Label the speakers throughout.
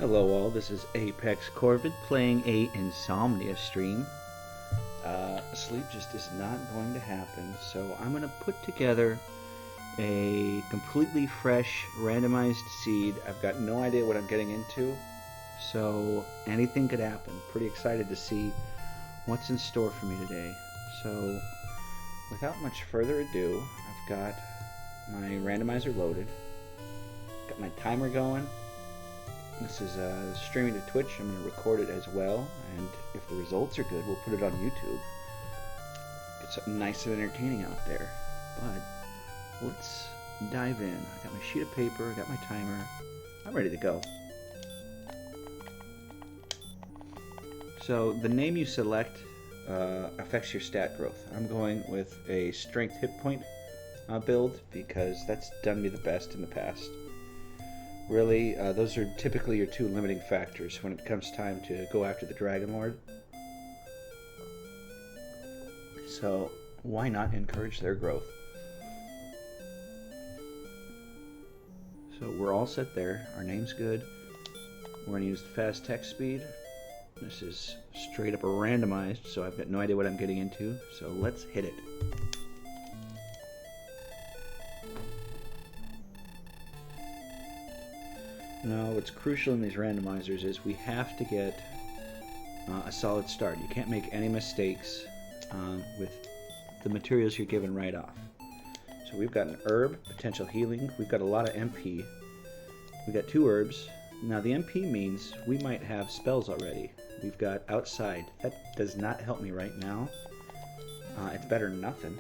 Speaker 1: Hello all, this is Apex Corvid playing a Insomnia stream. Sleep just is not going to happen, so I'm going to put together a completely fresh randomized seed. I've got no idea what I'm getting into, so anything could happen. Pretty excited to see what's in store for me today. So without much further ado, I've got my randomizer loaded, got my timer going. This is streaming to Twitch. I'm going to record it as well, and if the results are good, we'll put it on YouTube. Get something nice and entertaining out there. But let's dive in. I got my sheet of paper, I got my timer. I'm ready to go. So the name you select affects your stat growth. I'm going with a strength hit point build because that's done me the best in the past. Really, those are typically your two limiting factors when it comes time to go after the Dragon Lord. So, why not encourage their growth? So, we're all set there. Our name's good. We're going to use fast text speed. This is straight up randomized, so I've got no idea what I'm getting into. So, let's hit it. Now, what's crucial in these randomizers is we have to get a solid start. You can't make any mistakes with the materials you're given right off. So we've got an herb, potential healing. We've got a lot of MP. We've got 2 herbs. Now the MP means we might have spells already. We've got outside. That does not help me right now. It's better than nothing.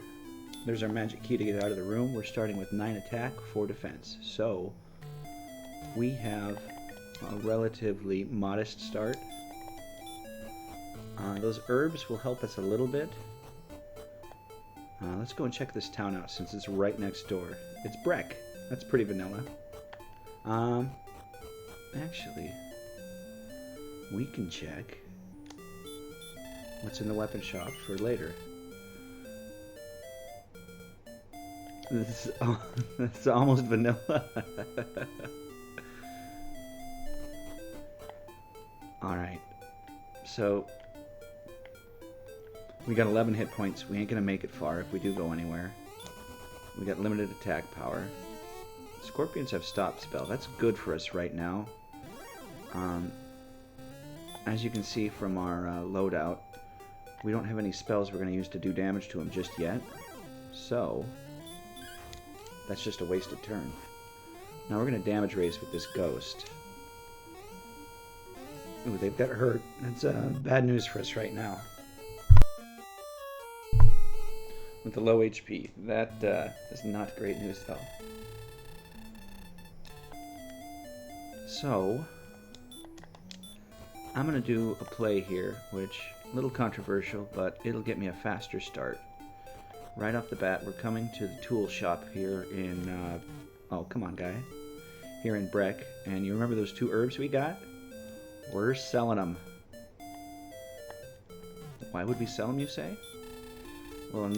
Speaker 1: There's our magic key to get out of the room. We're starting with 9 attack, 4 defense. So we have a relatively modest start. Those herbs will help us a little bit. Let's go and check this town out since it's right next door. It's Breck. That's pretty vanilla. Actually, we can check what's in the weapon shop for later. This is, it's almost vanilla. Alright, so we got 11 hit points. We ain't gonna make it far if we do go anywhere. We got limited attack power. Scorpions have stop spell. That's good for us right now. As you can see from our loadout, we don't have any spells we're gonna use to do damage to them just yet. So that's just a wasted turn. Now we're gonna damage raise with this ghost. Ooh, they've got hurt. That's bad news for us right now. With the low HP. That is not great news, though. So, I'm going to do a play here, which, a little controversial, but it'll get me a faster start. Right off the bat, we're coming to the tool shop here in, oh, come on, guy. Here in Breck. And you remember those 2 herbs we got? We're selling them. Why would we sell them, you say? Well, in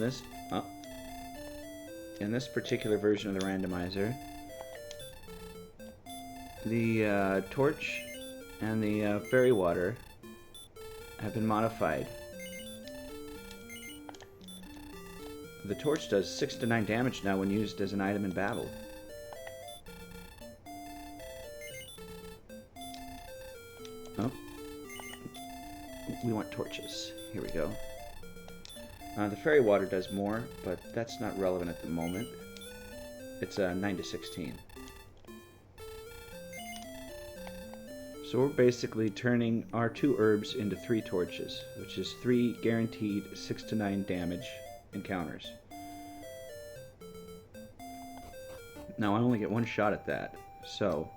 Speaker 1: this particular version of the randomizer, the torch and the fairy water have been modified. The torch does 6 to 9 damage now when used as an item in battle. Oh. We want torches. Here we go. The fairy water does more, but that's not relevant at the moment. It's 9 to 16. So we're basically turning our 2 herbs into 3 torches, which is 3 guaranteed 6 to 9 damage encounters. Now I only get 1 shot at that, so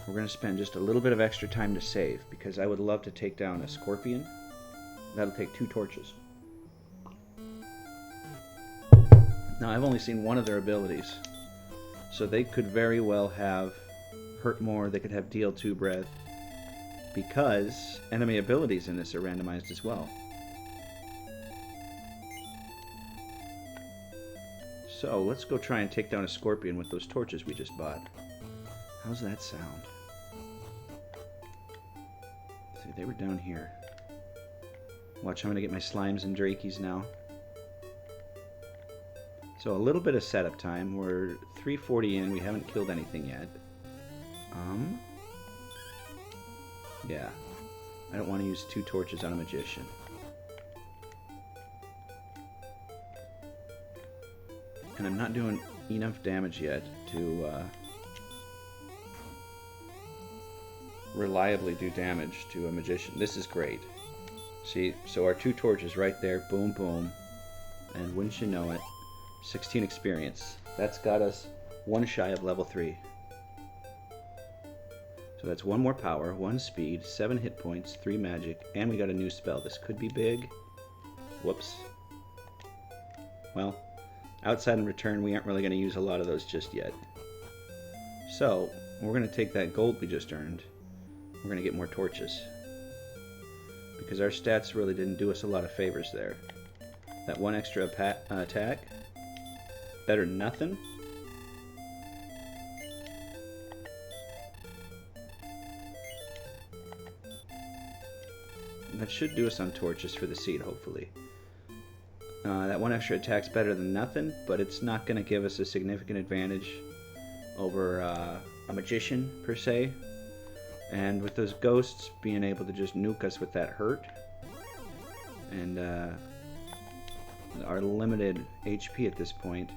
Speaker 1: we're going to spend just a little bit of extra time to save, because I would love to take down a scorpion. That'll take 2 torches. Now, I've only seen one of their abilities, so they could very well have hurt more, they could have deal 2 breath, because enemy abilities in this are randomized as well. So, let's go try and take down a scorpion with those torches we just bought. How's that sound? See, they were down here. Watch, I'm gonna get my slimes and drakies now. So a little bit of setup time. We're 340 in. We haven't killed anything yet. Yeah. I don't want to use 2 torches on a magician. And I'm not doing enough damage yet to reliably do damage to a magician. This is great. See, so our 2 torches right there, boom, boom. And wouldn't you know it, 16 experience. That's got us 1 shy of level 3. So that's 1 more power, 1 speed, 7 hit points, 3 magic, and we got a new spell. This could be big. Whoops. Well, outside and return, we aren't really going to use a lot of those just yet. So, we're going to take that gold we just earned. We're going to get more torches. Because our stats really didn't do us a lot of favors there. That 1 extra attack. Better than nothing. That should do us on torches for the seed, hopefully. That 1 extra attack's better than nothing, but it's not going to give us a significant advantage over a magician, per se. And with those ghosts being able to just nuke us with that hurt, and our limited HP at this point,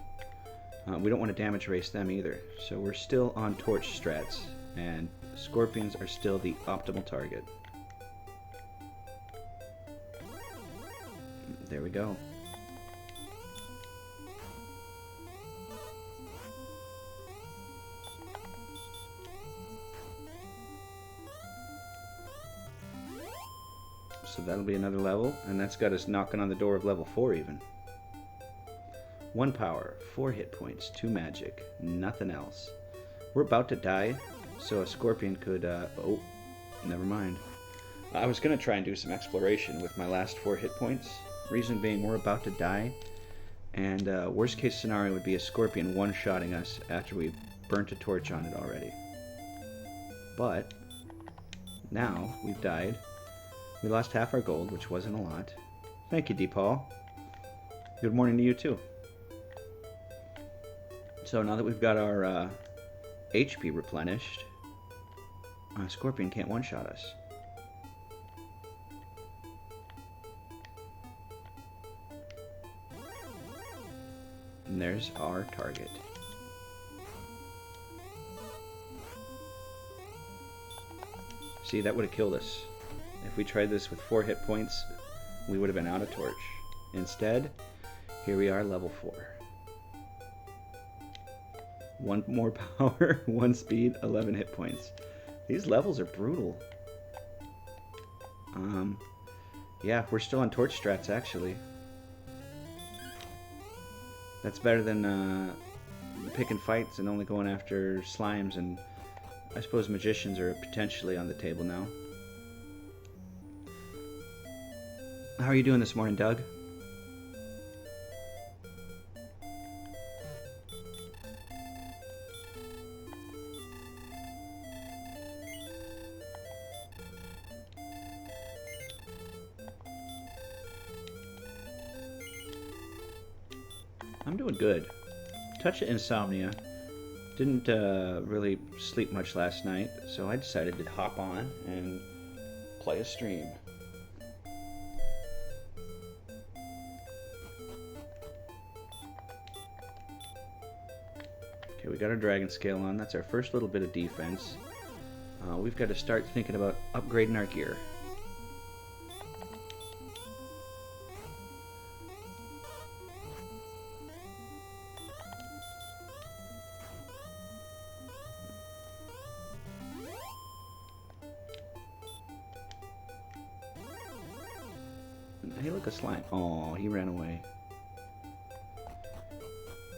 Speaker 1: we don't want to damage race them either. So we're still on torch strats, and scorpions are still the optimal target. There we go. So that'll be another level, and that's got us knocking on the door of level 4 even. 1 power, 4 hit points, 2 magic, nothing else. We're about to die, so a scorpion could, oh, never mind. I was going to try and do some exploration with my last 4 hit points. Reason being, we're about to die, and worst case scenario would be a scorpion one-shotting us after we burnt a torch on it already. But now we've died. We lost half our gold, which wasn't a lot. Thank you, DePaul. Good morning to you, too. So now that we've got our HP replenished, Scorpion can't one-shot us. And there's our target. See, that would have killed us. If we tried this with 4 hit points, we would have been out of torch. Instead, here we are, level 4. 1 more power, 1 speed, 11 hit points. These levels are brutal. Yeah, we're still on torch strats, actually. That's better than picking fights and only going after slimes, and I suppose magicians are potentially on the table now. How are you doing this morning, Doug? I'm doing good. Touch of insomnia. Didn't really sleep much last night, so I decided to hop on and play a stream. Okay, we got our dragon scale on. That's our first little bit of defense. We've got to start thinking about upgrading our gear. Hey, look, a slime. Oh, he ran away.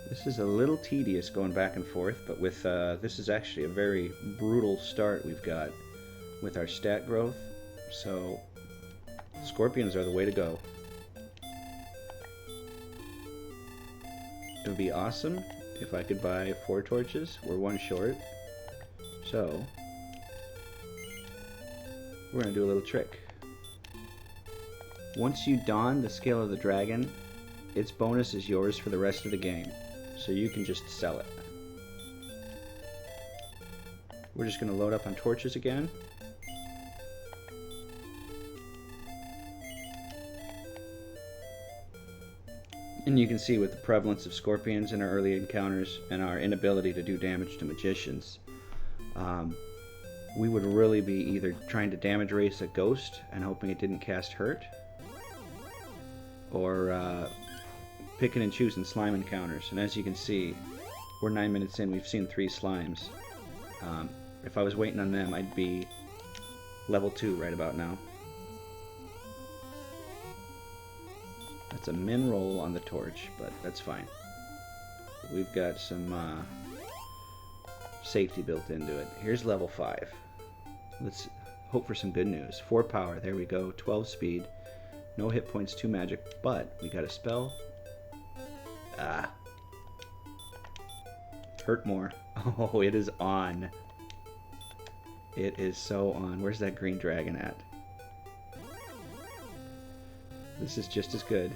Speaker 1: This is a little tedious going back and forth, but with this is actually a very brutal start we've got with our stat growth. So scorpions are the way to go. It would be awesome if I could buy 4 torches. We're 1 short. So we're going to do a little trick. Once you don the Scale of the Dragon, its bonus is yours for the rest of the game. So you can just sell it. We're just going to load up on torches again. And you can see with the prevalence of scorpions in our early encounters and our inability to do damage to magicians, we would really be either trying to damage race a ghost and hoping it didn't cast hurt, or picking and choosing slime encounters. And as you can see, we're 9 minutes in, we've seen 3 slimes. If I was waiting on them, I'd be level 2 right about now. That's a min roll on the torch, but that's fine. We've got some safety built into it. Here's level 5. Let's hope for some good news. 4 power, there we go. 12 speed. No hit points, 2 magic, but we got a spell. Hurt more. Oh, it is on. It is so on. Where's that green dragon at? This is just as good.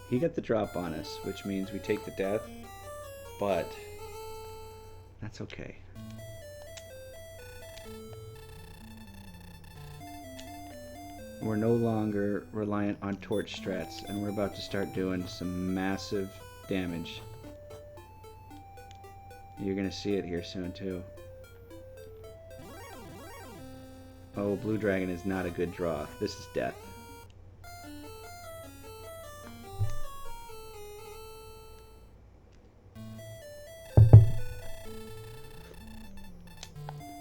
Speaker 1: He got the drop on us, which means we take the death, but that's okay. We're no longer reliant on torch strats, and we're about to start doing some massive damage. You're gonna see it here soon too. Oh, blue dragon is not a good draw. This is death.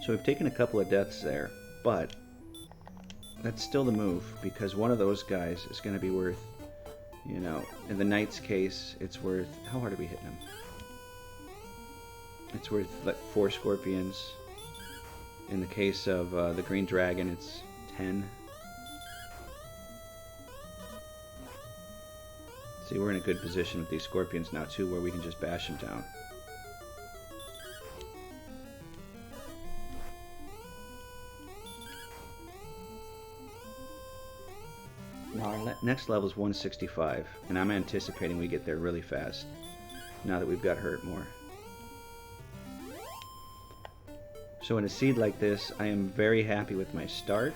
Speaker 1: So we've taken a couple of deaths there, but that's still the move, because one of those guys is going to be worth, you know, in the knight's case, it's worth, how hard are we hitting him? It's worth like 4 scorpions. In the case of the green dragon, it's 10. See, we're in a good position with these scorpions now too, where we can just bash them down. Now our next level is 165, and I'm anticipating we get there really fast, now that we've got hurt more. So in a seed like this, I am very happy with my start,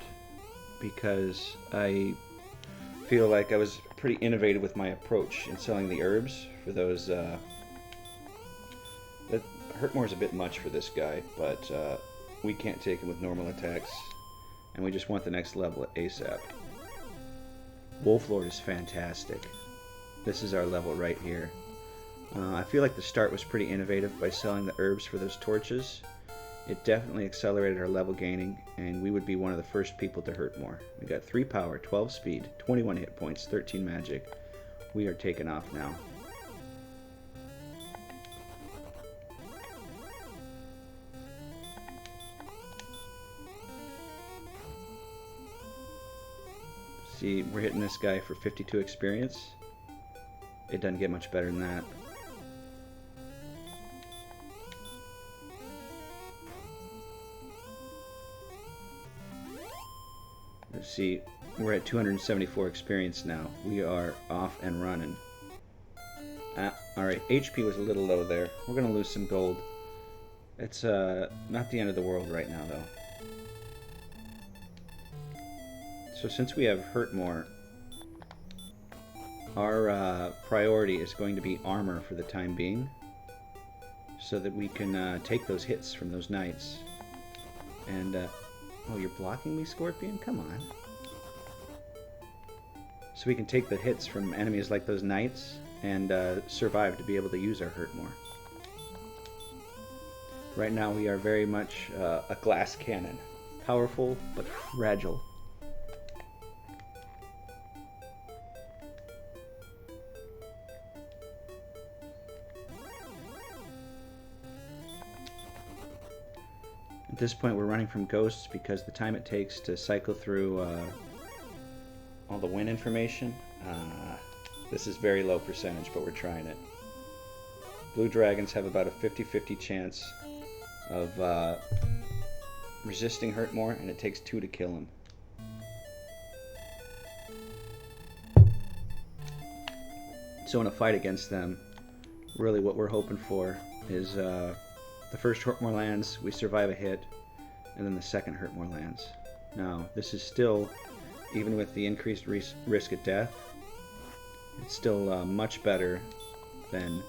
Speaker 1: because I feel like I was pretty innovative with my approach in selling the herbs for those. That hurt more is a bit much for this guy, but we can't take him with normal attacks, and we just want the next level at ASAP. Wolflord is fantastic. This is our level right here. I feel like the start was pretty innovative by selling the herbs for those torches. It definitely accelerated our level gaining, and we would be one of the first people to hurt more. We got 3 power, 12 speed, 21 hit points, 13 magic. We are taking off now. See, we're hitting this guy for 52 experience. It doesn't get much better than that. Let's see, we're at 274 experience now. We are off and running. Alright, HP was a little low there. We're going to lose some gold. It's not the end of the world right now, though. So since we have hurt more, our priority is going to be armor for the time being, so that we can take those hits from those knights. And, oh, you're blocking me, Scorpion? Come on. So we can take the hits from enemies like those knights and survive to be able to use our hurt more. Right now we are very much a glass cannon. Powerful, but fragile. At this point we're running from ghosts because the time it takes to cycle through all the win information, this is very low percentage, but we're trying it. Blue dragons have about a 50-50 chance of resisting hurt more, and it takes 2 to kill them. So in a fight against them, really what we're hoping for is the first hurt more lands, we survive a hit, and then the second hurt more lands. Now, this is still, even with the increased risk of death, it's still much better than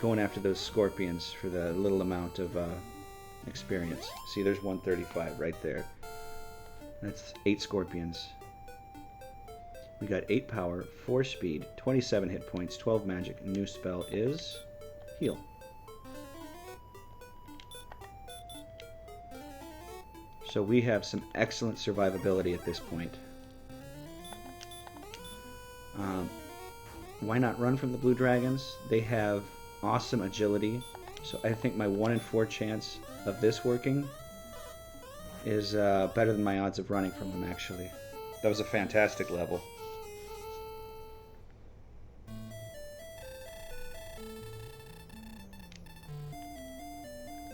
Speaker 1: going after those scorpions for the little amount of experience. See, there's 135 right there. That's 8 scorpions. We got 8 power, 4 speed, 27 hit points, 12 magic. New spell is heal. So we have some excellent survivability at this point. Why not run from the blue dragons? They have awesome agility. So I think my 1 in 4 chance of this working is better than my odds of running from them, actually. That was a fantastic level.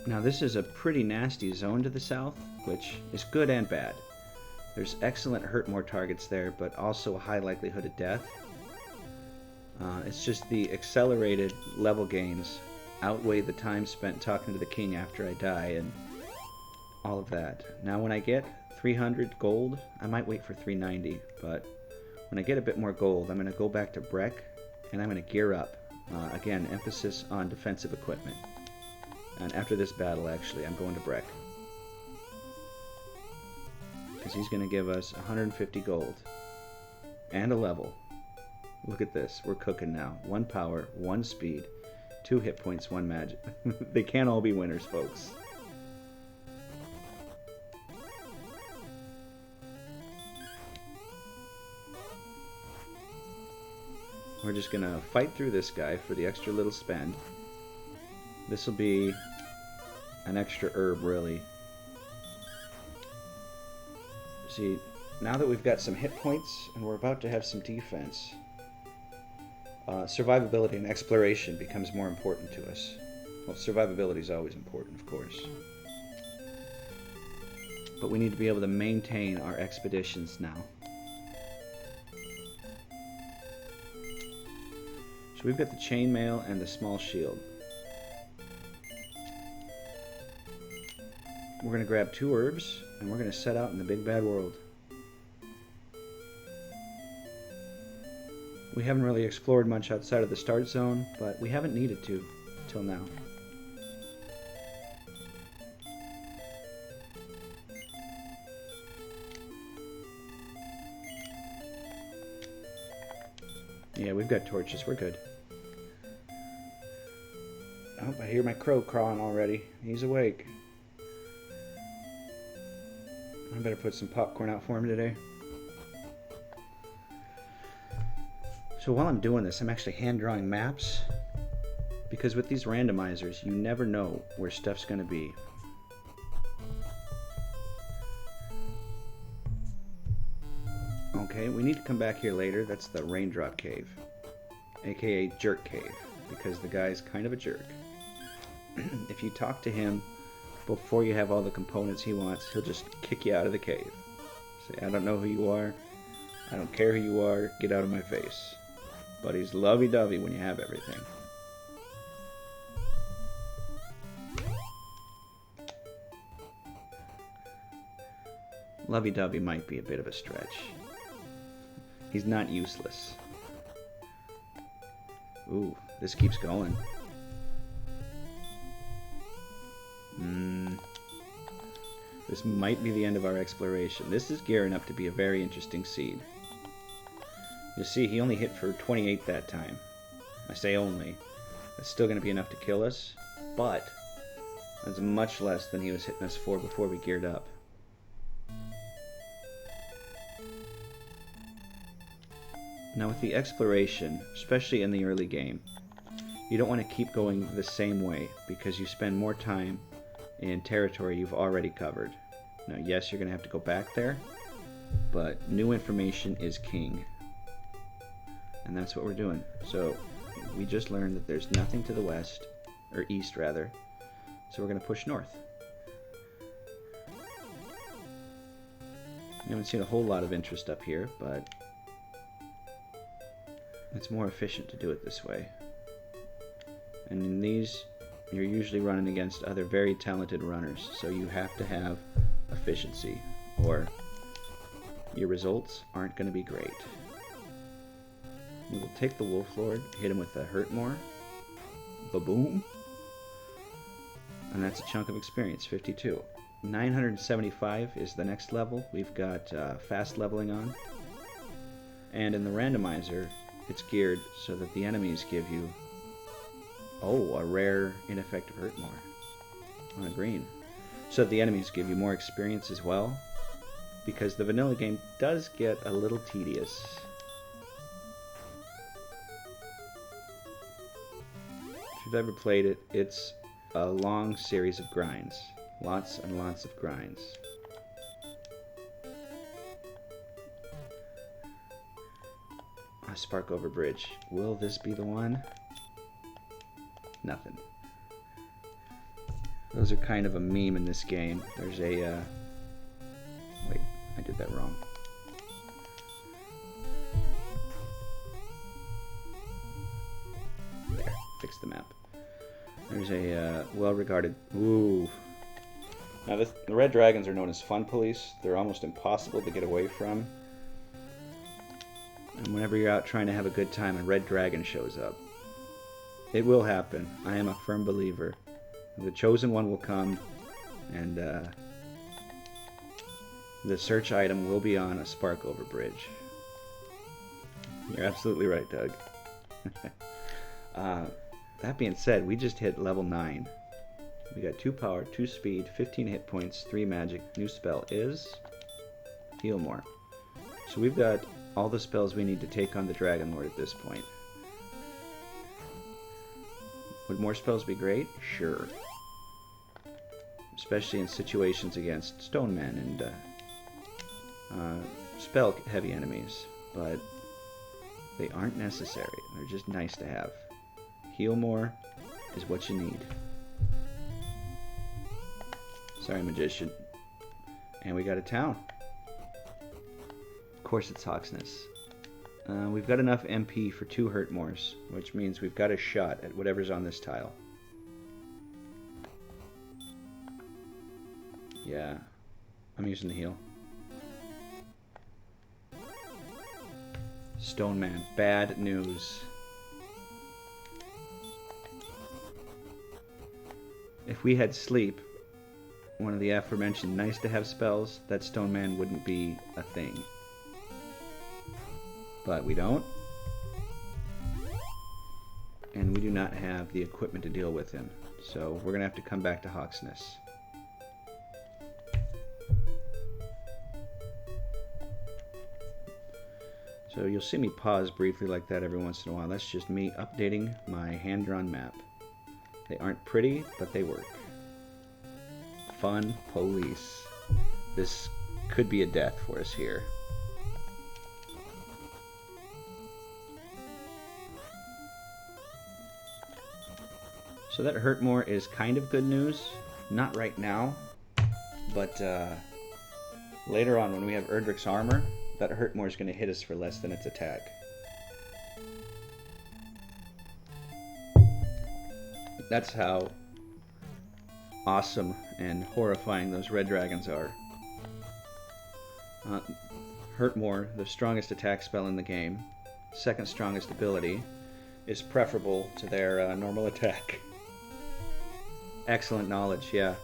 Speaker 1: Now this is a pretty nasty zone to the south, which is good and bad. There's excellent hurt more targets there, but also a high likelihood of death. It's just the accelerated level gains outweigh the time spent talking to the king after I die and all of that. Now when I get 300 gold, I might wait for 390, but when I get a bit more gold, I'm going to go back to Breck and I'm going to gear up. Again, emphasis on defensive equipment. And after this battle, actually, I'm going to Breck. Because he's going to give us 150 gold. And a level. Look at this. We're cooking now. 1 power, 1 speed, 2 hit points, 1 magic. They can't all be winners, folks. We're just going to fight through this guy for the extra little spend. This will be an extra herb, really. See, now that we've got some hit points and we're about to have some defense, survivability and exploration becomes more important to us. Well, survivability is always important, of course. But we need to be able to maintain our expeditions now. So we've got the chainmail and the small shield. We're going to grab 2 herbs, and we're going to set out in the big bad world. We haven't really explored much outside of the start zone, but we haven't needed to till now. Yeah, we've got torches. We're good. Oh, I hear my crow crawling already. He's awake. I better put some popcorn out for him today. So while I'm doing this, I'm actually hand drawing maps, because with these randomizers, you never know where stuff's going to be. Okay, we need to come back here later. That's the Raindrop Cave, aka Jerk Cave, because the guy's kind of a jerk. If you talk to him before you have all the components he wants, he'll just kick you out of the cave. Say, I don't know who you are, I don't care who you are, get out of my face. But he's lovey-dovey when you have everything. Lovey-dovey might be a bit of a stretch. He's not useless. Ooh, this keeps going. This might be the end of our exploration. This is gearing up to be a very interesting seed. You see, he only hit for 28 that time. I say only. That's still going to be enough to kill us, but that's much less than he was hitting us for before we geared up. Now with the exploration, especially in the early game, you don't want to keep going the same way because you spend more time in territory you've already covered. Now yes, you're going to have to go back there, but new information is king. And that's what we're doing. So we just learned that there's nothing to the west, or east rather, so we're going to push north. We haven't seen a whole lot of interest up here, but It's more efficient to do it this way. And in these, you're usually running against other very talented runners, so you have to have efficiency, or your results aren't going to be great. We will take the Wolf Lord, hit him with a Hurt More, ba-boom, and that's a chunk of experience, 52. 975 is the next level. We've got fast leveling on, and in the randomizer, it's geared so that the enemies give you, a rare ineffective Hurt More on a green. So the enemies give you more experience as well, because the vanilla game does get a little tedious. If you've ever played it, it's a long series of grinds. Lots and lots of grinds. A spark over bridge. Will this be the one? Nothing. Those are kind of a meme in this game. There's a, wait, I did that wrong. There, fix the map. There's a well-regarded, ooh. Now the red dragons are known as fun police. They're almost impossible to get away from. And whenever you're out trying to have a good time, a red dragon shows up. It will happen. I am a firm believer. The chosen one will come, and the search item will be on a spark over bridge. You're absolutely right, Doug. That being said, we just hit level 9. We got 2 power, 2 speed, 15 hit points, 3 magic. New spell is Heal More. So we've got all the spells we need to take on the Dragon Lord at this point. Would more spells be great? Sure. Especially in situations against Stone Men and spell-heavy enemies. But they aren't necessary. They're just nice to have. Heal More is what you need. Sorry, Magician. And we got a town. Of course it's Hawksness. We've got enough MP for 2 Hurt Mores, which means we've got a shot at whatever's on this tile. Yeah, I'm using the heal. Stone Man, bad news. If we had Sleep, one of the aforementioned nice to have spells, that Stone Man wouldn't be a thing. But we don't. And we do not have the equipment to deal with him. So we're going to have to come back to Hawksness. So you'll see me pause briefly like that every once in a while. That's just me updating my hand-drawn map. They aren't pretty, but they work. Fun police. This could be a death for us here. So that Hurt More is kind of good news. Not right now, but later on when we have Erdrick's armor, that Hurt More is going to hit us for less than its attack. That's how awesome and horrifying those red dragons are. Hurt More, the strongest attack spell in the game, second strongest ability, is preferable to their normal attack. Excellent knowledge, yeah.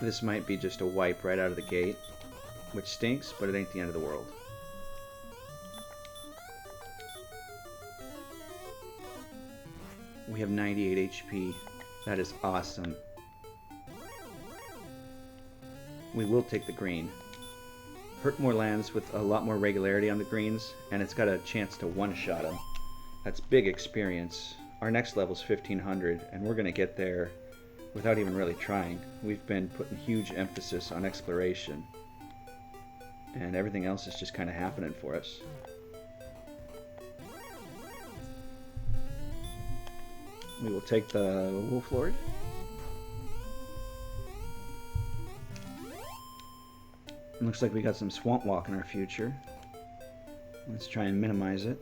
Speaker 1: This might be just a wipe right out of the gate, which stinks, but it ain't the end of the world. We have 98 HP. That is awesome. We will take the green. Hurt More lands with a lot more regularity on the greens, and it's got a chance to one-shot them. That's big experience. Our next level is 1500, and we're going to get there without even really trying. We've been putting huge emphasis on exploration, and everything else is just kind of happening for us. We will take the Wolf Lord. Looks like we got some swamp walk in our future. Let's try and minimize it.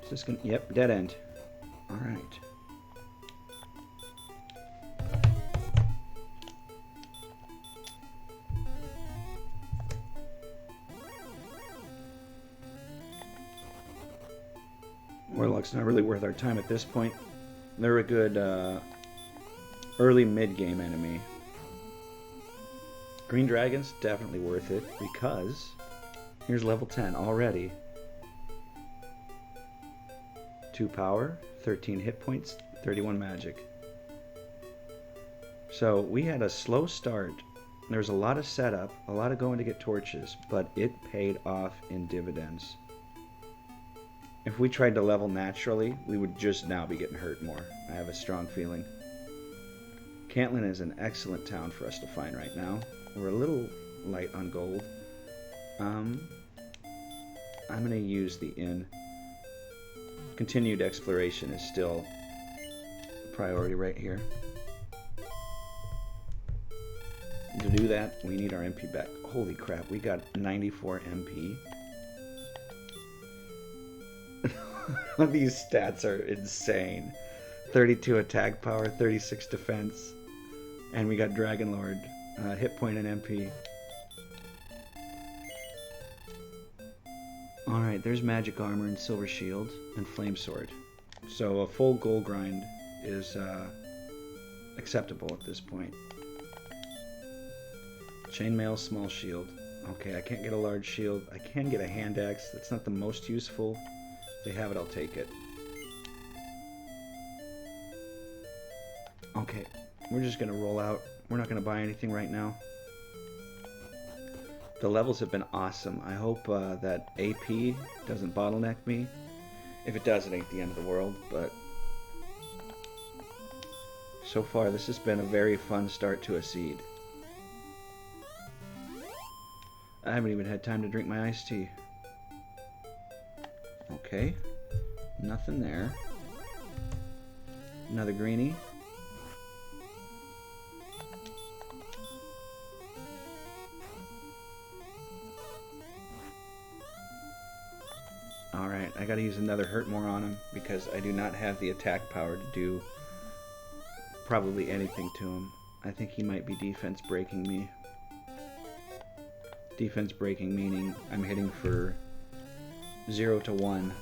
Speaker 1: Is this gonna... Yep, dead end. Alright. Warlock's not really worth our time at this point. They're a good early mid-game enemy. Green Dragon's definitely worth it because here's level 10 already. 2 power, 13 hit points, 31 magic. So we had a slow start. There was a lot of setup, a lot of going to get torches, but it paid off in dividends. If we tried to level naturally, we would just now be getting hurt more. I have a strong feeling. Cantlin is an excellent town for us to find right now. We're a little light on gold. I'm going to use the inn. Continued exploration is still a priority right here. To do that, we need our MP back. Holy crap, we got 94 MP. These stats are insane. 32 attack power, 36 defense, and we got Dragon Lord, hit point and MP. Alright, there's magic armor and silver shield and flame sword. So a full gold grind is acceptable at this point. Chainmail, small shield. Okay, I can't get a large shield. I can get a hand axe. That's not the most useful. If they have it, I'll take it. Okay, we're just going to roll out. We're not going to buy anything right now. The levels have been awesome. I hope that AP doesn't bottleneck me. If it does, it ain't the end of the world, but so far this has been a very fun start to a seed. I haven't even had time to drink my iced tea. Okay, nothing there. Another greenie. Alright, I gotta use another hurt more on him because I do not have the attack power to do probably anything to him. I think he might be defense breaking me. Defense breaking meaning I'm hitting for 0 to 1.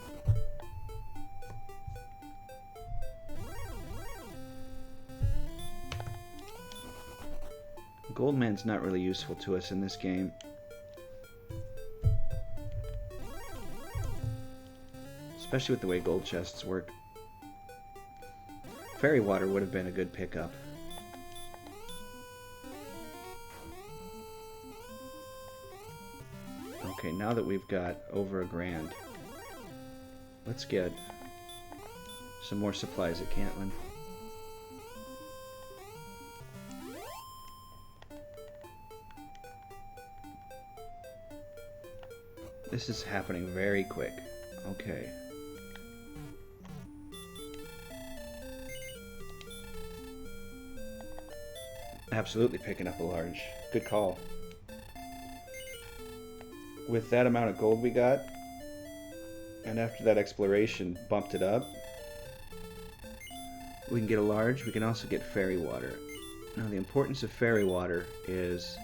Speaker 1: Goldman's not really useful to us in this game. Especially with the way gold chests work. Fairy water would have been a good pickup. Okay, now that we've got over $1,000, let's get some more supplies at Cantlin. This is happening very quick. Okay. Absolutely picking up a large. Good call. With that amount of gold we got, and after that exploration bumped it up, we can get a large. We can also get fairy water. Now the importance of fairy water is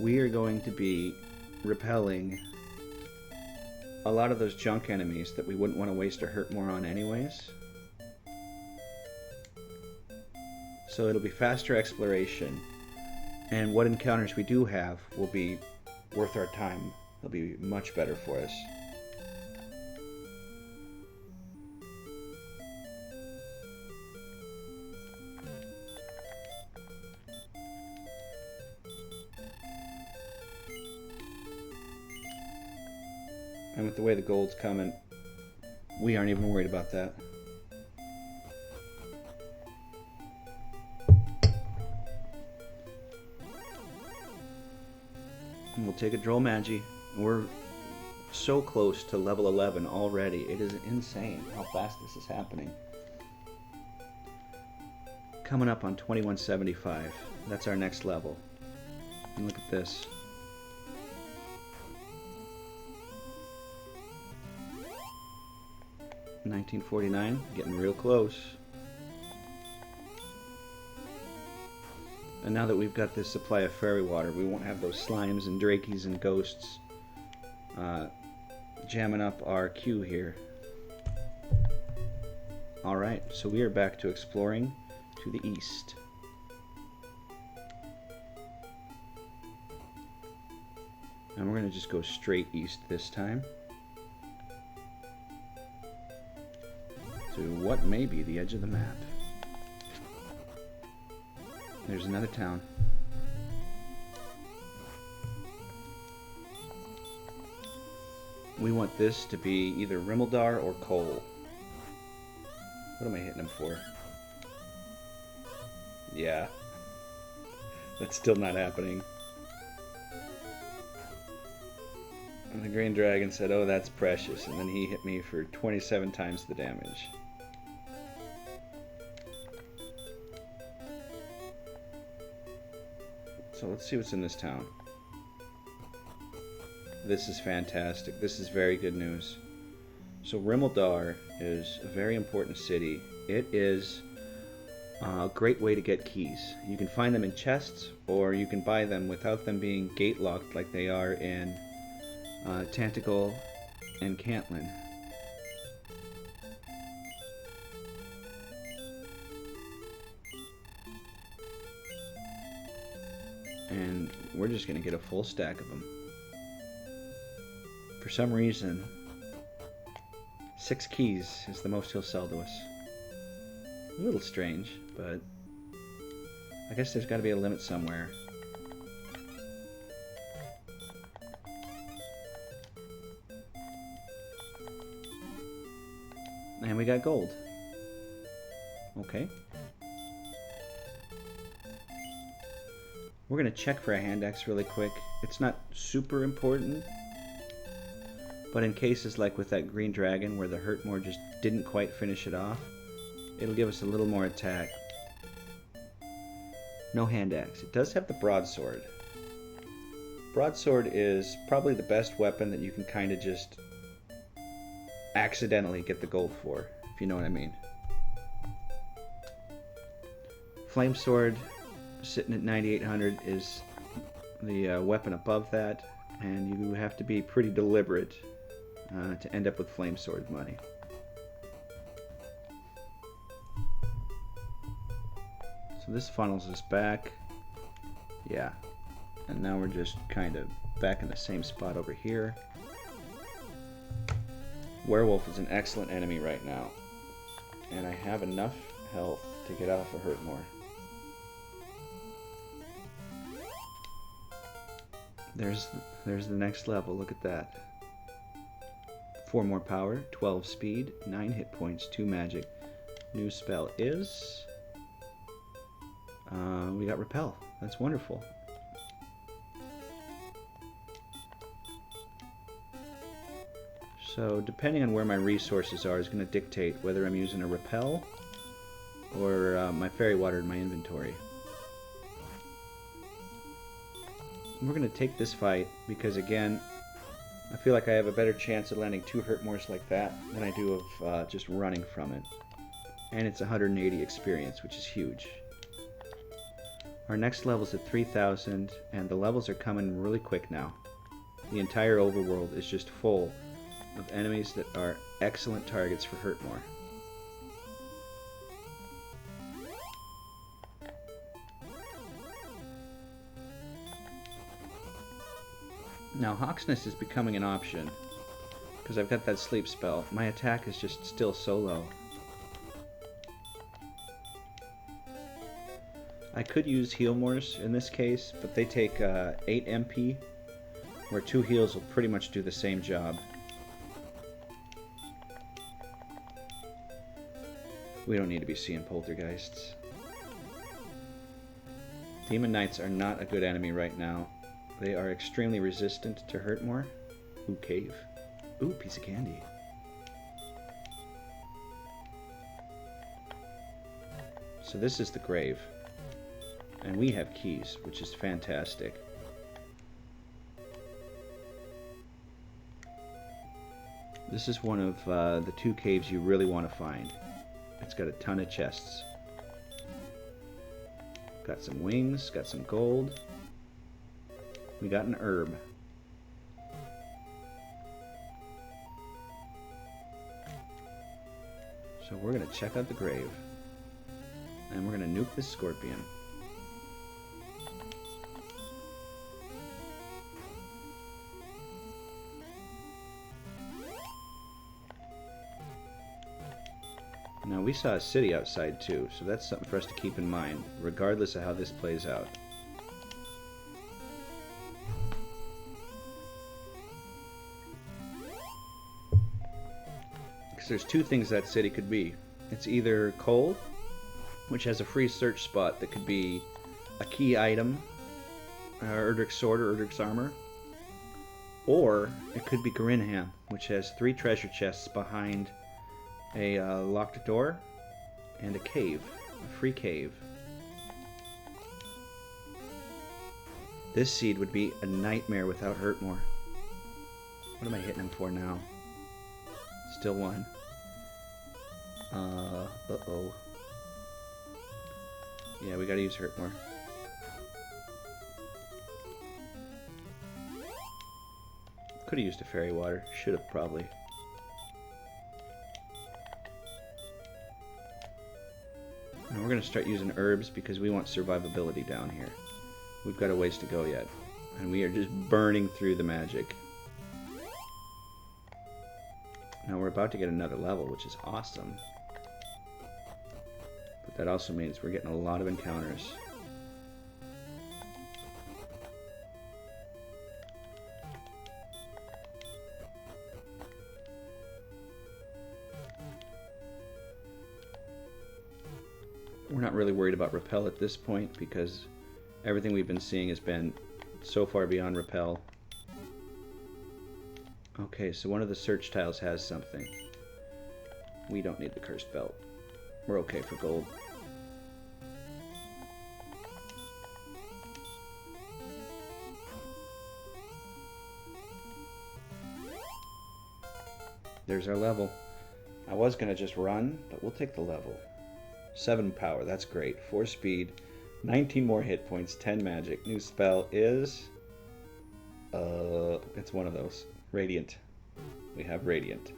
Speaker 1: we are going to be repelling a lot of those junk enemies that we wouldn't want to waste or hurt more on anyways. So it'll be faster exploration, and what encounters we do have will be worth our time. They'll be much better for us. And with the way the gold's coming, we aren't even worried about that. And we'll take a Droll Magi. We're so close to level 11 already. It is insane how fast this is happening. Coming up on 2175. That's our next level. And look at this. $19.49, getting real close. And now that we've got this supply of fairy water, we won't have those slimes and drakies and ghosts jamming up our queue here. Alright, so we are back to exploring to the east. And we're going to just go straight east this time to what may be the edge of the map. There's another town. We want this to be either Rimmildar or Cole. What am I hitting him for? Yeah. That's still not happening. And the Green Dragon said, "Oh, that's precious," and then he hit me for 27 times the damage. So let's see what's in this town. This is fantastic. This is very good news. So Rimmildar is a very important city. It is a great way to get keys. You can find them in chests, or you can buy them without them being gate locked like they are in Tantacle and Cantlin. And we're just going to get a full stack of them. For some reason, 6 keys is the most he'll sell to us. A little strange, but I guess there's got to be a limit somewhere. And we got gold. Okay. We're going to check for a hand axe really quick. It's not super important, but in cases like with that Green Dragon where the Hurtmore just didn't quite finish it off, it'll give us a little more attack. No hand axe. It does have the broadsword. Broadsword is probably the best weapon that you can kind of just accidentally get the gold for, if you know what I mean. Flame sword, sitting at 9,800, is the weapon above that, and you have to be pretty deliberate to end up with flame sword money. So this funnels us back. Yeah. And now we're just kind of back in the same spot over here. Werewolf is an excellent enemy right now. And I have enough health to get off of Hurtmore. There's the next level. Look at that. 4 more power, 12 speed, 9 hit points, 2 magic. New spell is... we got Repel. That's wonderful. So depending on where my resources are is going to dictate whether I'm using a Repel or my Fairy Water in my inventory. We're going to take this fight because, again, I feel like I have a better chance of landing 2 Hurtmores like that than I do of just running from it. And it's 180 experience, which is huge. Our next level is at 3,000, and the levels are coming really quick now. The entire overworld is just full of enemies that are excellent targets for Hurtmore. Now Hawksness is becoming an option because I've got that sleep spell. My attack is just still so low. I could use Healmores in this case, but they take 8 MP, where 2 heals will pretty much do the same job. We don't need to be seeing poltergeists. Demon Knights are not a good enemy right now. They are extremely resistant to Hurtmore. Ooh, cave. Ooh, piece of candy. So this is the grave. And we have keys, which is fantastic. This is one of the 2 caves you really want to find. It's got a ton of chests. Got some wings, got some gold. We got an herb. So we're going to check out the grave. And we're going to nuke this scorpion. Now we saw a city outside too, so that's something for us to keep in mind, regardless of how this plays out. Because there's 2 things that city could be. It's either coal, which has a free search spot that could be a key item, Erdrick's sword or Erdrick's armor, or it could be Grinham, which has 3 treasure chests behind a locked door and a cave, a free cave. This seed would be a nightmare without Hurtmore. What am I hitting him for now? Still 1. Uh-oh. Yeah, we gotta use Hurtmore. Could have used a fairy water. Should have probably. Now we're going to start using herbs because we want survivability down here. We've got a ways to go yet. And we are just burning through the magic. Now we're about to get another level, which is awesome. But that also means we're getting a lot of encounters. We're not really worried about repel at this point because everything we've been seeing has been so far beyond repel. Okay, so one of the search tiles has something. We don't need the cursed belt. We're okay for gold. There's our level. I was going to just run, but we'll take the level. 7 power, that's great. 4 speed, 19 more hit points, 10 magic. New spell is... it's one of those. Radiant. We have Radiant.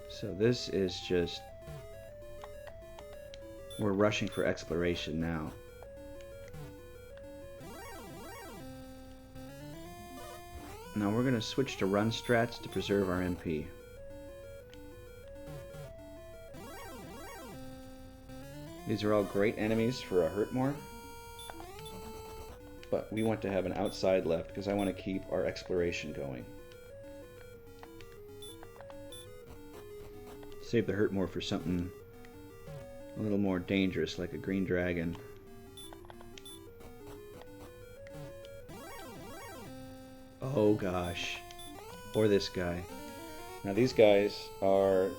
Speaker 1: So this is just... we're rushing for exploration now. Now we're going to switch to run strats to preserve our MP. These are all great enemies for a Hurtmore, but we want to have an outside left because I want to keep our exploration going. Save the Hurtmore for something a little more dangerous, like a green dragon. Oh gosh. Or this guy. Now these guys are...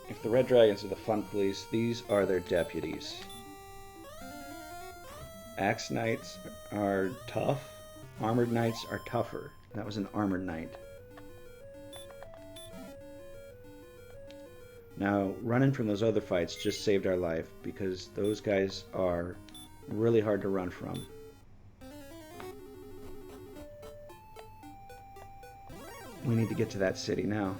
Speaker 1: if the red dragons are the fun police, these are their deputies. Axe knights are tough. Armored knights are tougher. That was an armored knight. Now, running from those other fights just saved our life because those guys are really hard to run from. We need to get to that city now.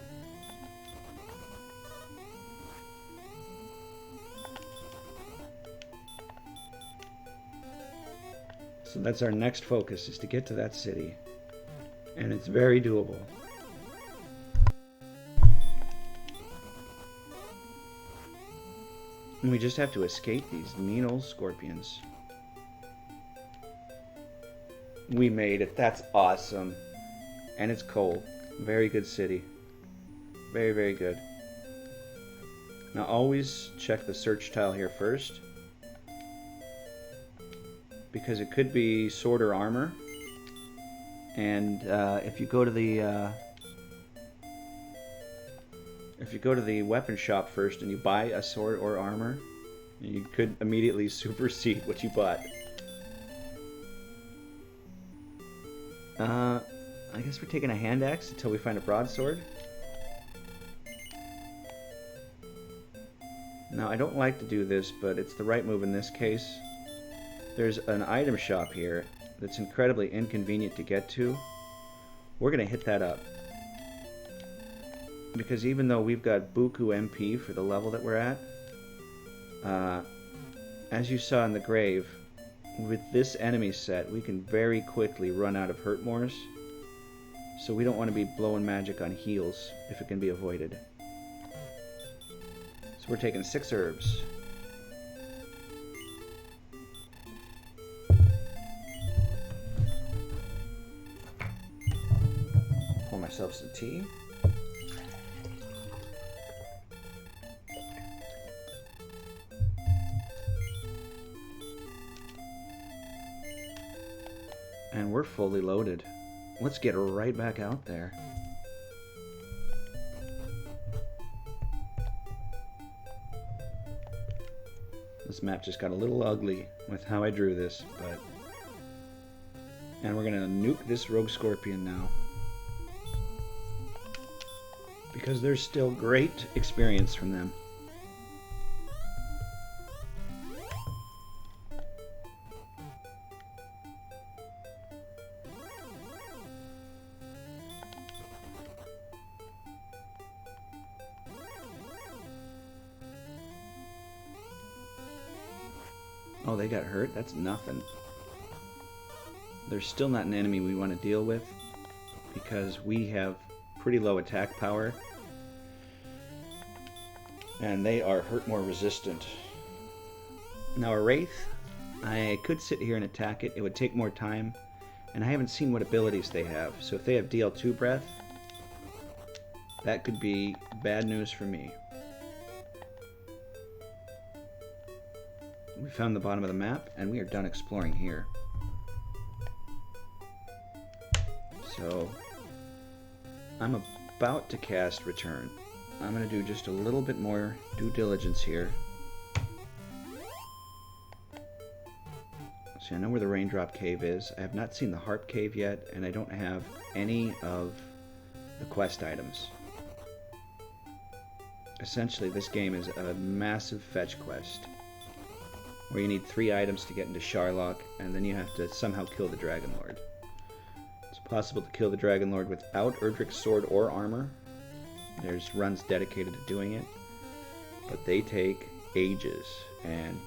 Speaker 1: So that's our next focus, is to get to that city. And it's very doable. And we just have to escape these mean old scorpions. We made it. That's awesome. And it's cold. Very good city. Very, very good. Now always check the search tile here first, because it could be sword or armor. And if you go to the weapon shop first and you buy a sword or armor, you could immediately supersede what you bought. I guess we're taking a hand axe until we find a broadsword. Now, I don't like to do this, but it's the right move in this case. There's an item shop here that's incredibly inconvenient to get to. We're going to hit that up. Because even though we've got buku MP for the level that we're at, as you saw in the grave, with this enemy set, we can very quickly run out of Hurtmores. So we don't want to be blowing magic on heals if it can be avoided. So we're taking 6 herbs. Pour myself some tea. And we're fully loaded. Let's get right back out there. This map just got a little ugly with how I drew this, but... And we're gonna nuke this Rogue Scorpion now. Because there's still great experience from them. Oh, they got hurt? That's nothing. They're still not an enemy we want to deal with because we have pretty low attack power and they are Hurtmore resistant. Now a Wraith, I could sit here and attack it. It would take more time and I haven't seen what abilities they have. So if they have DL2 breath, that could be bad news for me. We found the bottom of the map, and we are done exploring here. So, I'm about to cast Return. I'm going to do just a little bit more due diligence here. See, I know where the Raindrop Cave is. I have not seen the Harp Cave yet, and I don't have any of the quest items. Essentially, this game is a massive fetch quest, where you need 3 items to get into Sharlock, and then you have to somehow kill the Dragon Lord. It's possible to kill the Dragon Lord without Erdrick's sword or armor. There's runs dedicated to doing it, but they take ages, and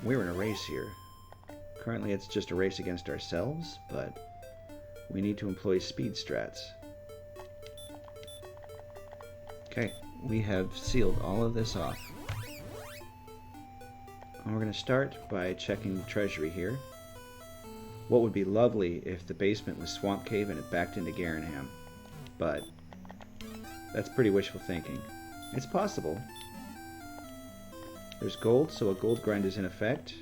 Speaker 1: we're in a race here. Currently it's just a race against ourselves, but we need to employ speed strats. Okay, we have sealed all of this off. And we're going to start by checking the treasury here. What would be lovely if the basement was Swamp Cave and it backed into Garenham, but that's pretty wishful thinking. It's possible. There's gold, so a gold grind is in effect.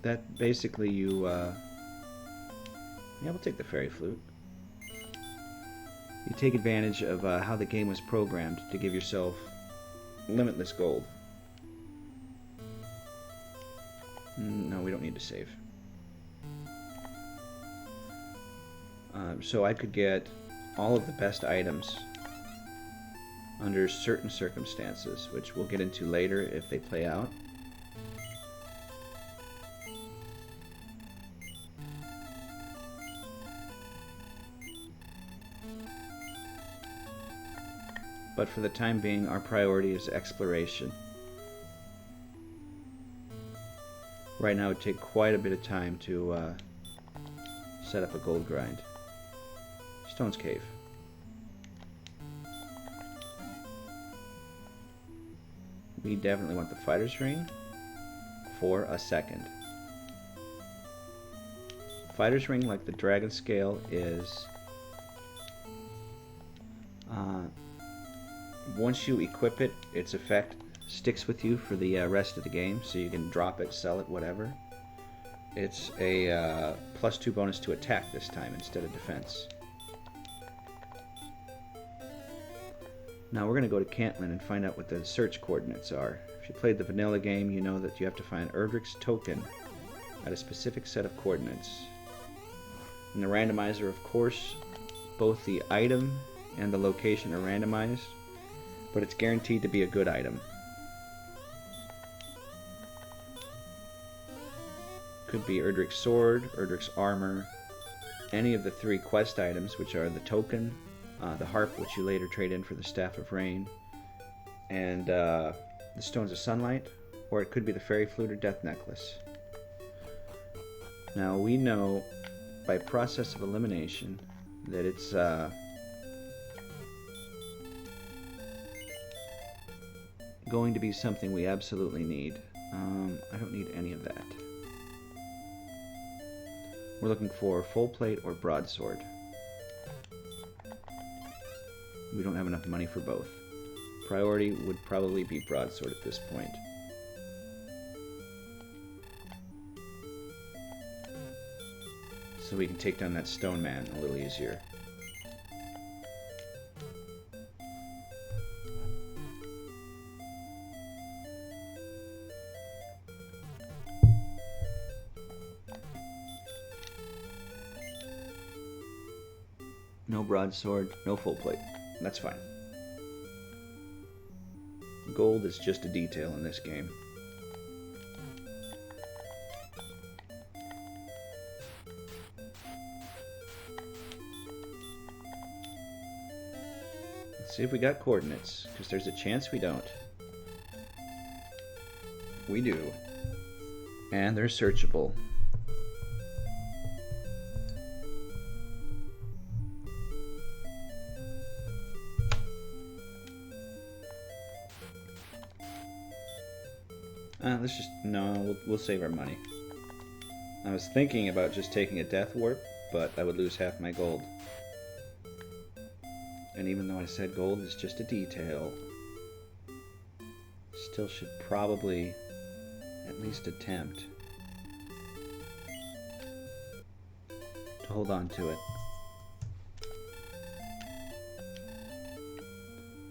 Speaker 1: That basically you, yeah, we'll take the Fairy Flute. You take advantage of how the game was programmed to give yourself limitless gold. No, we don't need to save. So I could get all of the best items under certain circumstances, which we'll get into later if they play out. But for the time being, our priority is exploration. Right now it would take quite a bit of time to set up a gold grind. Stone's Cave. We definitely want the Fighter's Ring for a second. Fighter's Ring, like the Dragon Scale, is once you equip it, its effect sticks with you for the rest of the game, so you can drop it, sell it, whatever. It's a +2 bonus to attack this time instead of defense. Now we're going to go to Cantlin and find out what the search coordinates are. If you played the vanilla game, you know that you have to find Erdrick's token at a specific set of coordinates. In the randomizer, of course, both the item and the location are randomized, but it's guaranteed to be a good item. Could be Erdrick's sword, Erdrick's armor, any of the 3 quest items, which are the token, the harp, which you later trade in for the Staff of Rain, and the Stones of Sunlight, or it could be the Fairy Flute or Death Necklace. Now we know by process of elimination that it's going to be something we absolutely need. I don't need any of that. We're looking for full plate or broadsword. We don't have enough money for both. Priority would probably be broadsword at this point. So we can take down that stone man a little easier. No broadsword, no full plate. That's fine. Gold is just a detail in this game. Let's see if we got coordinates, because there's a chance we don't. We do. And they're searchable. Let's just... no, we'll save our money. I was thinking about just taking a death warp, but I would lose half my gold. And even though I said gold is just a detail, still should probably at least attempt to hold on to it.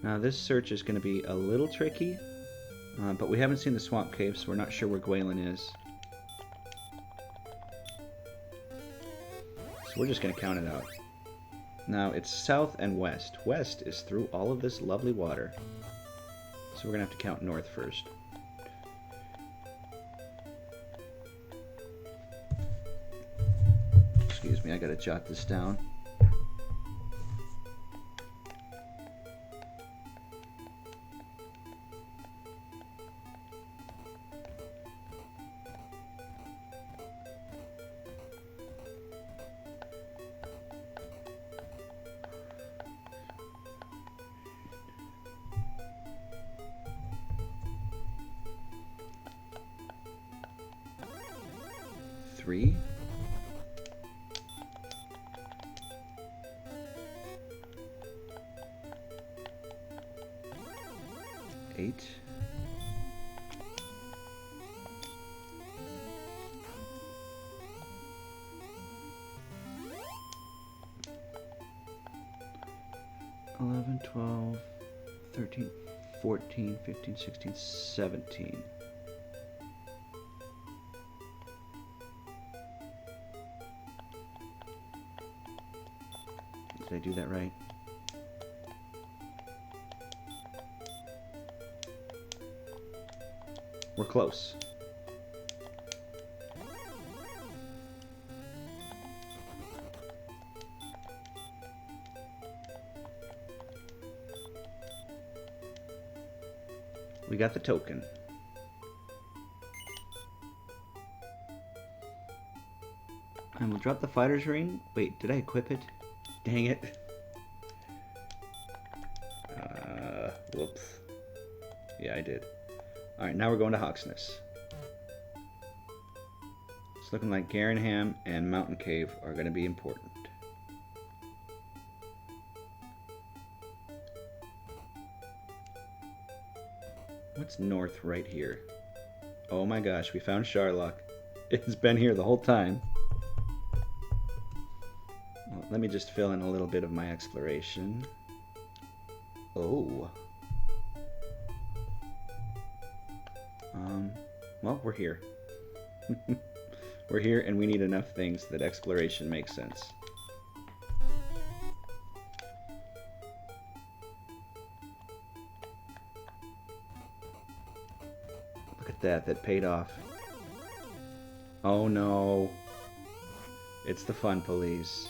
Speaker 1: Now this search is going to be a little tricky. But we haven't seen the swamp cave, so we're not sure where Gwaelin is. So we're just going to count it out. Now, it's south and west. West is through all of this lovely water. So we're going to have to count north first. Excuse me, I got to jot this down. Three. 8. 11, 12, 13, 14, 15, 16, 17. Did I do that right? We're close. We got the token. And we'll drop the fighter's ring. Wait, did I equip it? Dang it. Whoops. Yeah, I did. Alright, now we're going to Hawksness. It's looking like Garenham and Mountain Cave are going to be important. What's north right here? Oh my gosh, we found Sharlock. It's been here the whole time. Well, let me just fill in a little bit of my exploration. Oh. Well, we're here. We're here and we need enough things that exploration makes sense. Look at that, that paid off. Oh no. It's the fun police.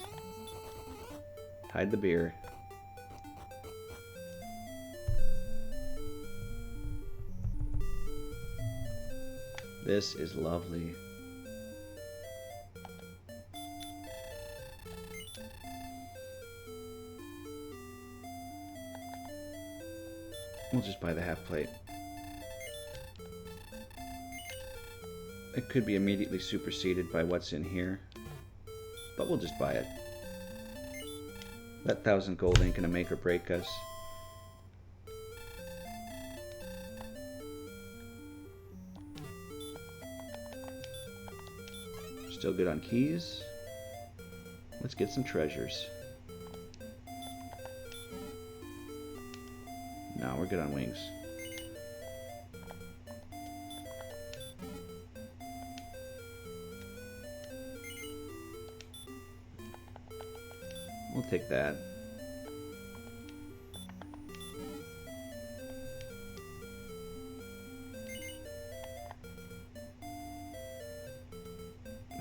Speaker 1: Hide the beer. This is lovely. We'll just buy the half plate. It could be immediately superseded by what's in here, but we'll just buy it. That 1,000 gold ain't gonna make or break us. Still good on keys. Let's get some treasures. No, we're good on wings. We'll take that.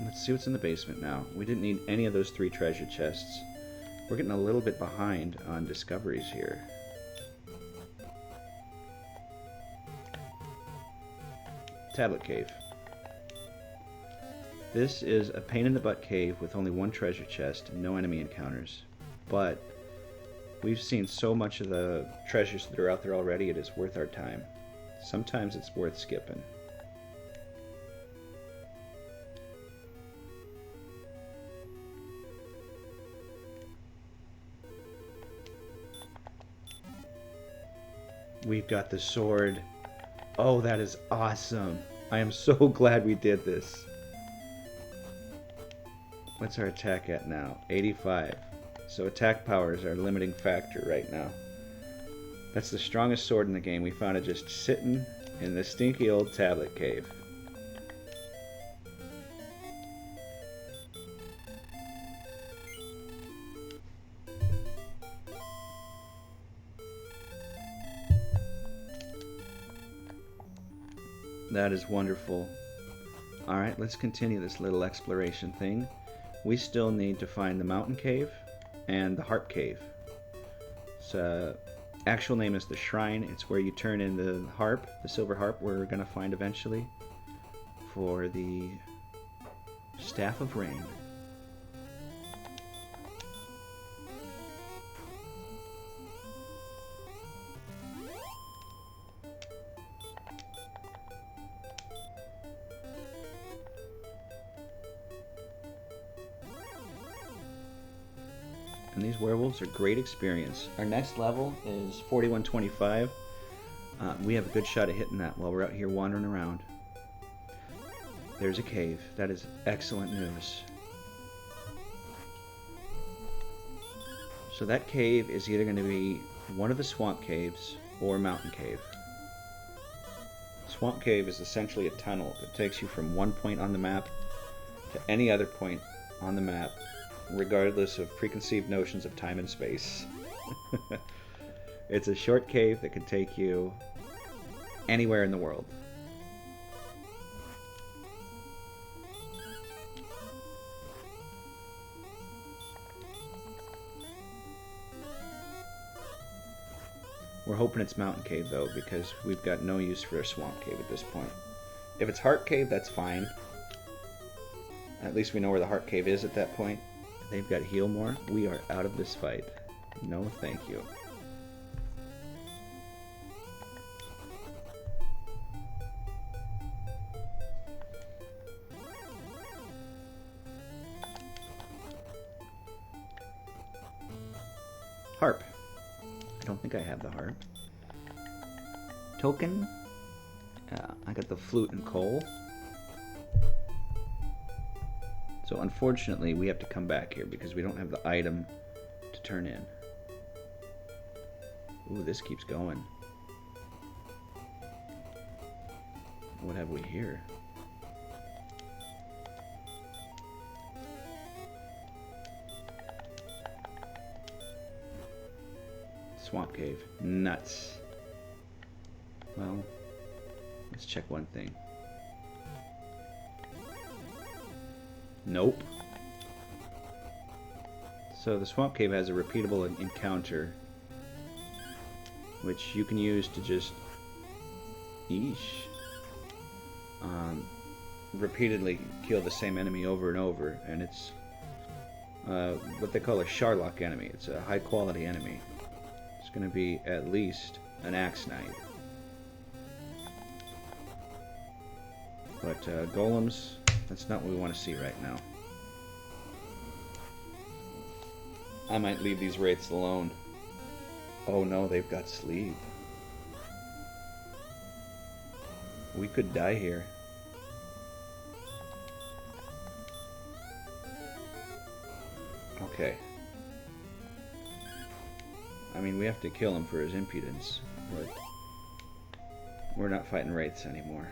Speaker 1: Let's see what's in the basement now. We didn't need any of those 3 treasure chests. We're getting a little bit behind on discoveries here. Tablet cave. This is a pain-in-the-butt cave with only 1 treasure chest and no enemy encounters. But we've seen so much of the treasures that are out there already, it is worth our time. Sometimes it's worth skipping. We've got the sword. Oh, that is awesome. I am so glad we did this. What's our attack at now? 85. So attack power is our limiting factor right now. That's the strongest sword in the game. We found it just sitting in the stinky old tablet cave. That is wonderful. Alright, let's continue this little exploration thing. We still need to find the mountain cave and the harp cave. Its actual name is the shrine. It's where you turn in the harp, the silver harp we're going to find eventually, for the Staff of Rain. And these werewolves are great experience. Our next level is 4125. We have a good shot at hitting that while we're out here wandering around. There's a cave. That is excellent news. So that cave is either going to be one of the swamp caves or mountain cave. Swamp cave is essentially a tunnel that takes you from one point on the map to any other point on the map, regardless of preconceived notions of time and space. It's a short cave that can take you anywhere in the world. We're hoping it's mountain cave though, because we've got no use for a swamp cave at this point. If it's heart cave, that's fine. At least we know where the heart cave is at that point. They've got heal more. We are out of this fight. No thank you. Harp. I don't think I have the harp. Token. I got the flute and coal. So unfortunately, we have to come back here because we don't have the item to turn in. Ooh, this keeps going. What have we here? swamp cave. Nuts. Well, let's check one thing. Nope. So the swamp cave has a repeatable encounter, which you can use to just repeatedly kill the same enemy over and over, and it's what they call a Sharlock enemy. It's a high quality enemy. It's going to be at least an Axe Knight. But golems, that's not what we want to see right now. I might leave these wraiths alone. Oh no, they've got sleep. We could die here. Okay. I mean, we have to kill him for his impudence, but we're not fighting wraiths anymore.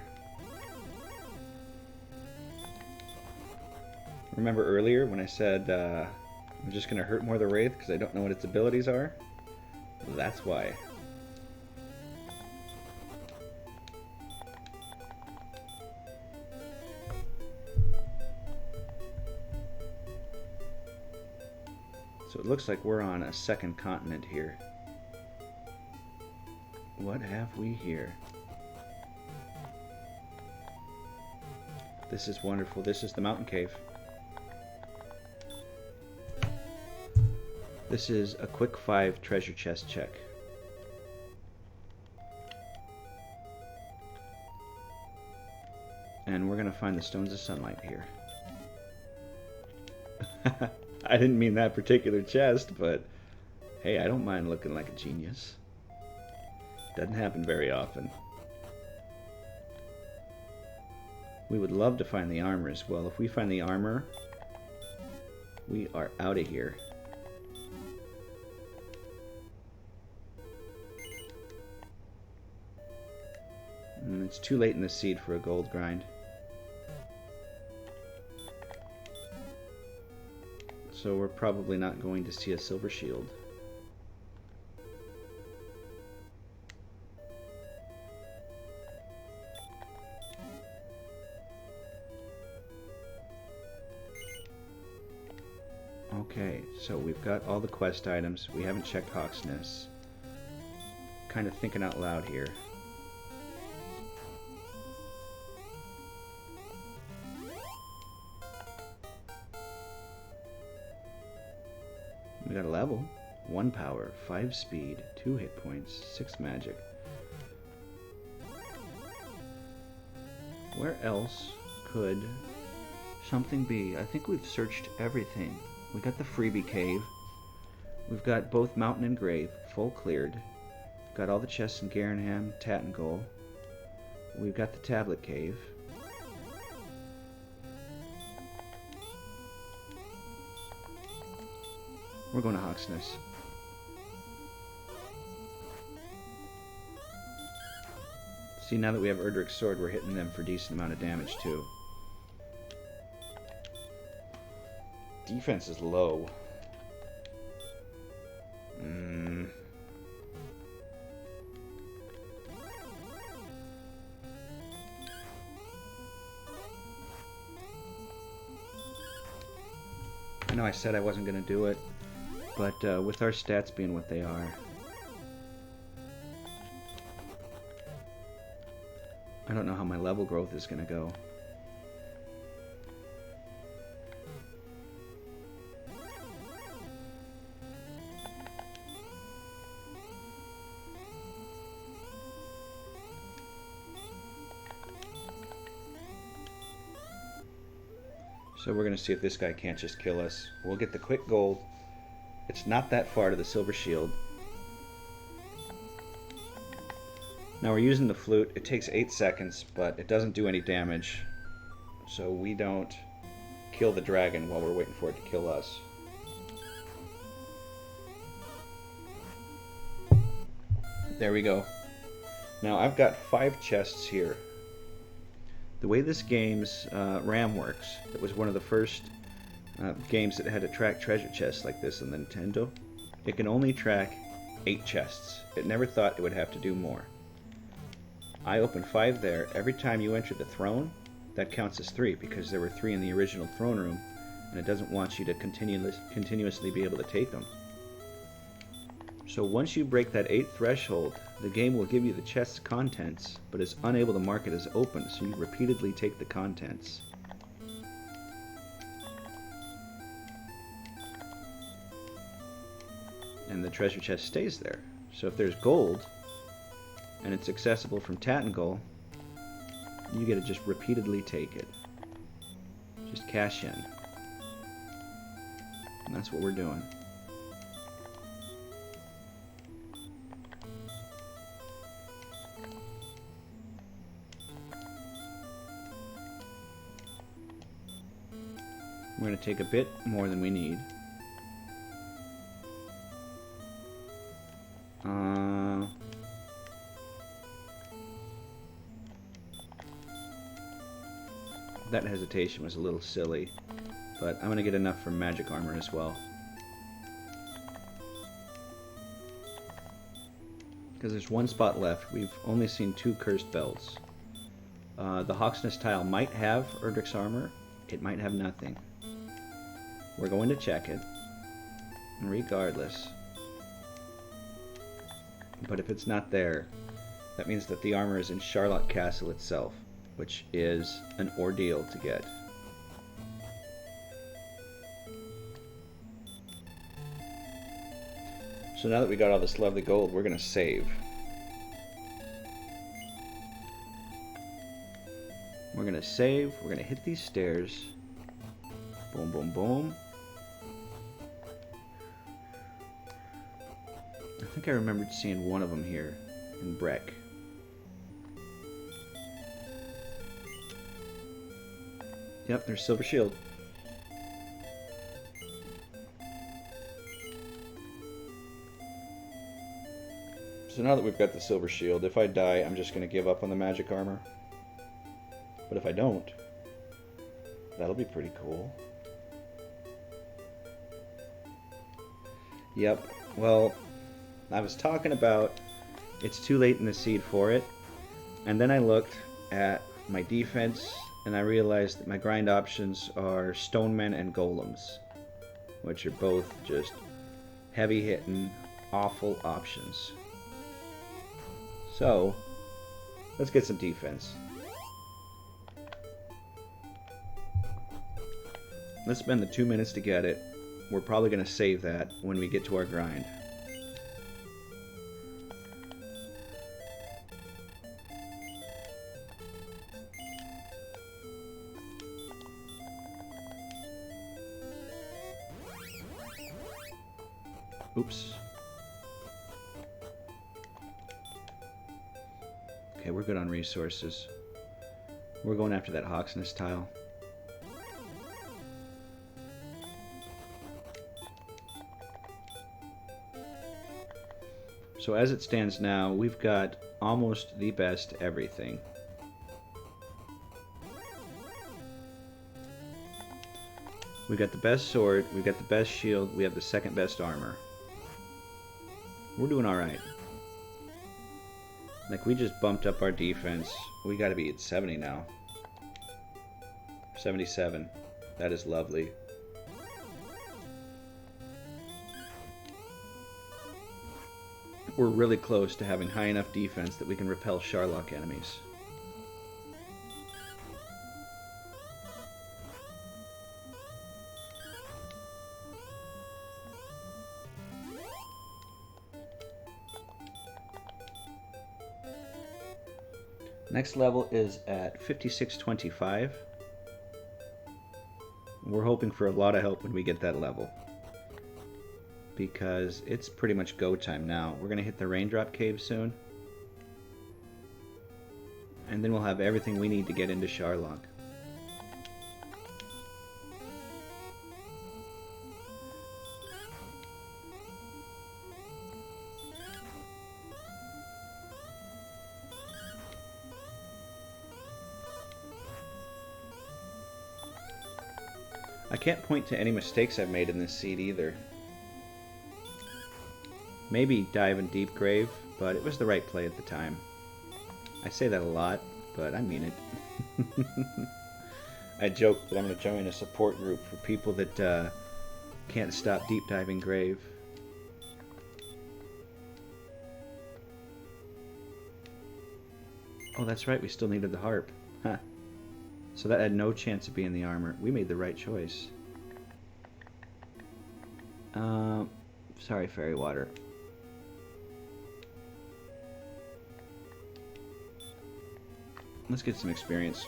Speaker 1: Remember earlier when I said I'm just going to hurt more of the wraith because I don't know what its abilities are? That's why. So it looks like we're on a second continent here. What have we here? This is wonderful. This is the mountain cave. This is a quick 5 treasure chest check. And we're going to find the Stones of Sunlight here. I didn't mean that particular chest, but hey, I don't mind looking like a genius. Doesn't happen very often. We would love to find the armor as well. If we find the armor, we are out of here. And it's too late in the seed for a gold grind. So we're probably not going to see a silver shield. Okay, so we've got all the quest items. We haven't checked Hawk's Nest. Kind of thinking out loud here. We got a level, 1 power, 5 speed, 2 hit points, 6 magic. Where else could something be? I think we've searched everything. We got the freebie cave. We've got both mountain and grave, full cleared. Got all the chests in Garenham, Tattengol. We've got the tablet cave. We're going to Hawk's Nest. See, now that we have Erdrick's sword, we're hitting them for a decent amount of damage too. Defense is low. I know I said I wasn't going to do it. But with our stats being what they are, I don't know how my level growth is going to go. So we're going to see if this guy can't just kill us. We'll get the quick gold. It's not that far to the silver shield. Now we're using the flute. It takes 8 seconds, but it doesn't do any damage. So we don't kill the dragon while we're waiting for it to kill us. There we go. Now I've got 5 chests here. The way this game's RAM works, it was one of the first games that had to track treasure chests like this on the Nintendo. It can only track 8 chests. It never thought it would have to do more. I opened 5 there. Every time you enter the throne, that counts as 3 because there were 3 in the original throne room, and it doesn't want you to continuously be able to take them. So once you break that 8th threshold, the game will give you the chest's contents, but is unable to mark it as open, so you repeatedly take the contents. And the treasure chest stays there. So if there's gold, and it's accessible from Tatengul, you get to just repeatedly take it. Just cash in. And that's what we're doing. We're going to take a bit more than we need. That hesitation was a little silly, but I'm going to get enough from magic armor as well. Because there's 1 spot left. We've only seen 2 cursed belts. The Hawksness tile might have Erdrick's armor. It might have nothing. We're going to check it, regardless. But if it's not there, that means that the armor is in Charlotte Castle itself, which is an ordeal to get. So now that we got all this lovely gold, we're going to save. We're going to save, we're going to hit these stairs. Boom, boom, boom. I think I remembered seeing one of them here in Breck. Yep, there's Silver Shield. So now that we've got the Silver Shield, if I die, I'm just going to give up on the magic armor. But if I don't, that'll be pretty cool. Yep, well, I was talking about it's too late in the seed for it, and then I looked at my defense and I realized that my grind options are Stonemen and Golems, which are both just heavy hitting, awful options. So, let's get some defense. Let's spend the 2 minutes to get it. We're probably going to save that when we get to our grind. Oops. Okay, we're good on resources. We're going after that Hawksness tile. So as it stands now, we've got almost the best everything. We've got the best sword, we've got the best shield, we have the second best armor. We're doing alright. Like, we just bumped up our defense. We gotta be at 70 now. 77. That is lovely. We're really close to having high enough defense that we can repel Charlock enemies. Next level is at 5625. We're hoping for a lot of help when we get that level, because it's pretty much go time now. We're going to hit the Raindrop Cave soon, and then we'll have everything we need to get into Charlock. I can't point to any mistakes I've made in this seed either. Maybe dive in Deep Grave, but it was the right play at the time. I say that a lot, but I mean it. I joke that I'm going to join a support group for people that can't stop deep diving Grave. Oh, that's right, we still needed the harp. Huh. So that had no chance of being the armor. We made the right choice. Sorry, Fairy Water. Let's get some experience.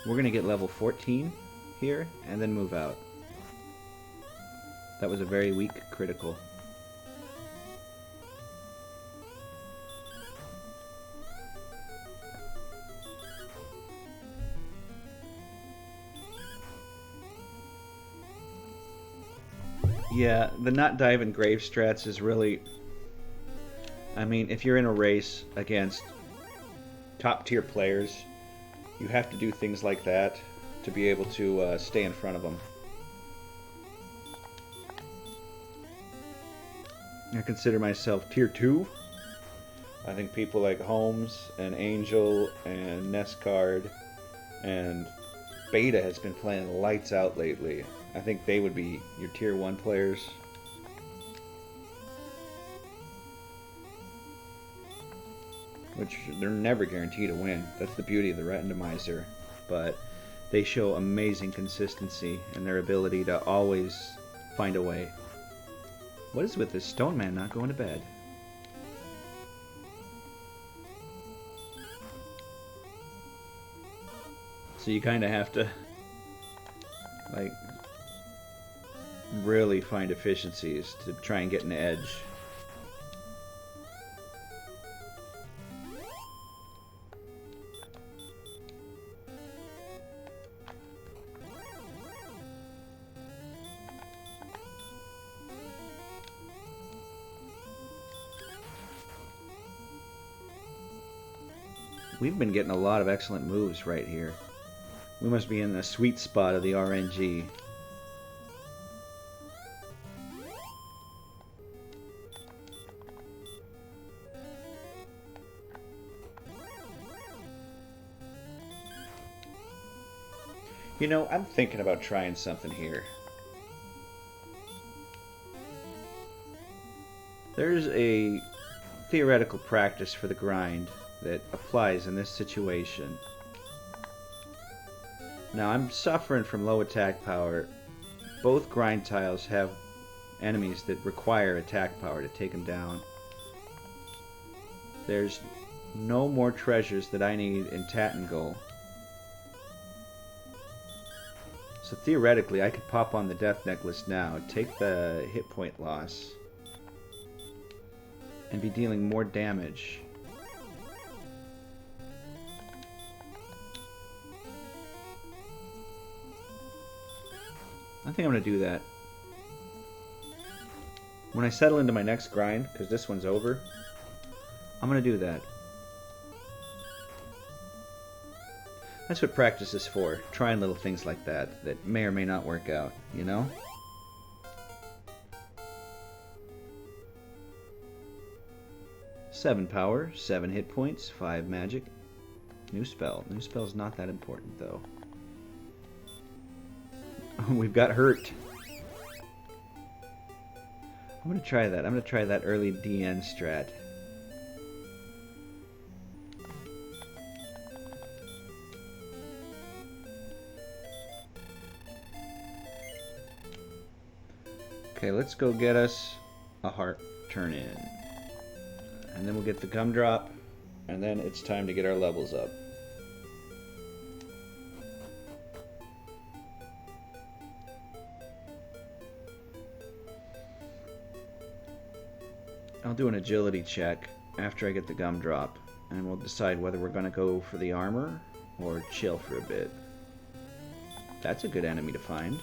Speaker 1: We're going to get level 14 here and then move out. That was a very weak critical. Yeah, the not dive and grave strats is really... I mean, if you're in a race against top tier players, you have to do things like that to be able to stay in front of them. I consider myself tier 2. I think people like Holmes and Angel and Nestcard and Beta has been playing lights out lately. I think they would be your tier 1 players. Which they're never guaranteed to win. That's the beauty of the Randomizer. But they show amazing consistency in their ability to always find a way. What is with this stone man not going to bed? So you kind of have to, like, really find efficiencies to try and get an edge. We've been getting a lot of excellent moves right here. We must be in the sweet spot of the RNG. You know, I'm thinking about trying something here. There's a theoretical practice for the grind that applies in this situation. Now, I'm suffering from low attack power. Both grind tiles have enemies that require attack power to take them down. There's no more treasures that I need in Tatengul. So theoretically, I could pop on the death necklace now, take the hit point loss, and be dealing more damage. I think I'm going to do that. When I settle into my next grind, because this one's over, I'm going to do that. That's what practice is for, trying little things like that, that may or may not work out, you know? Seven power, 7 hit points, 5 magic. New spell. New spell's not that important, though. We've got hurt. I'm going to try that. I'm going to try that early DN strat. Okay, let's go get us a heart turn in. And then we'll get the gumdrop, and then it's time to get our levels up. I'll do an agility check after I get the gumdrop, and we'll decide whether we're going to go for the armor or chill for a bit. That's a good enemy to find.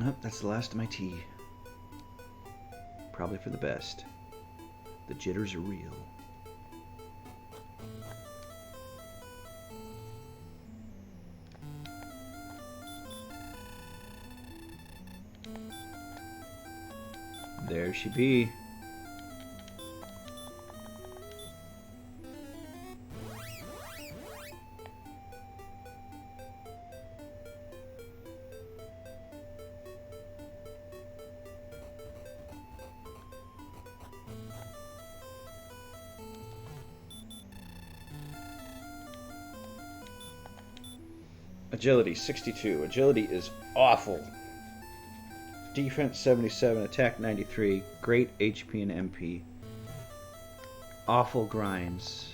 Speaker 1: Oh, that's the last of my tea. Probably for the best. The jitters are real. There she be. Agility 62. Agility is awful. Defense 77, attack 93, great HP and MP. Awful grinds.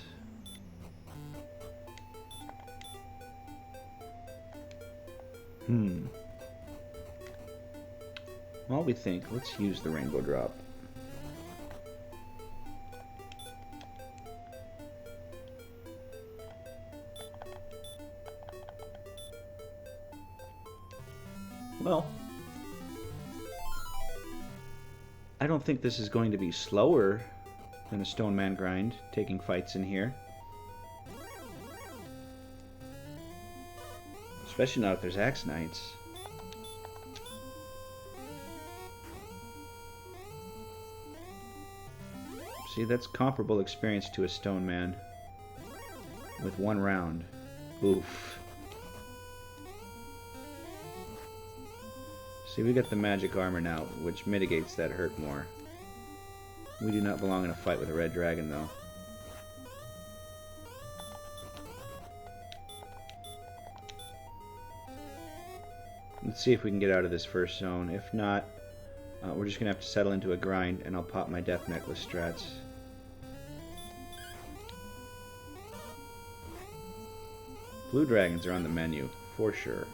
Speaker 1: While we think, let's use the rainbow drop. Well, I don't think this is going to be slower than a Stone Man grind, taking fights in here. Especially not if there's Axe Knights. See, that's comparable experience to a Stone Man with 1 round. Oof. See, we got the magic armor now, which mitigates that hurt more. We do not belong in a fight with a red dragon, though. Let's see if we can get out of this first zone. If not, we're just going to have to settle into a grind, and I'll pop my death necklace strats. Blue dragons are on the menu, for sure.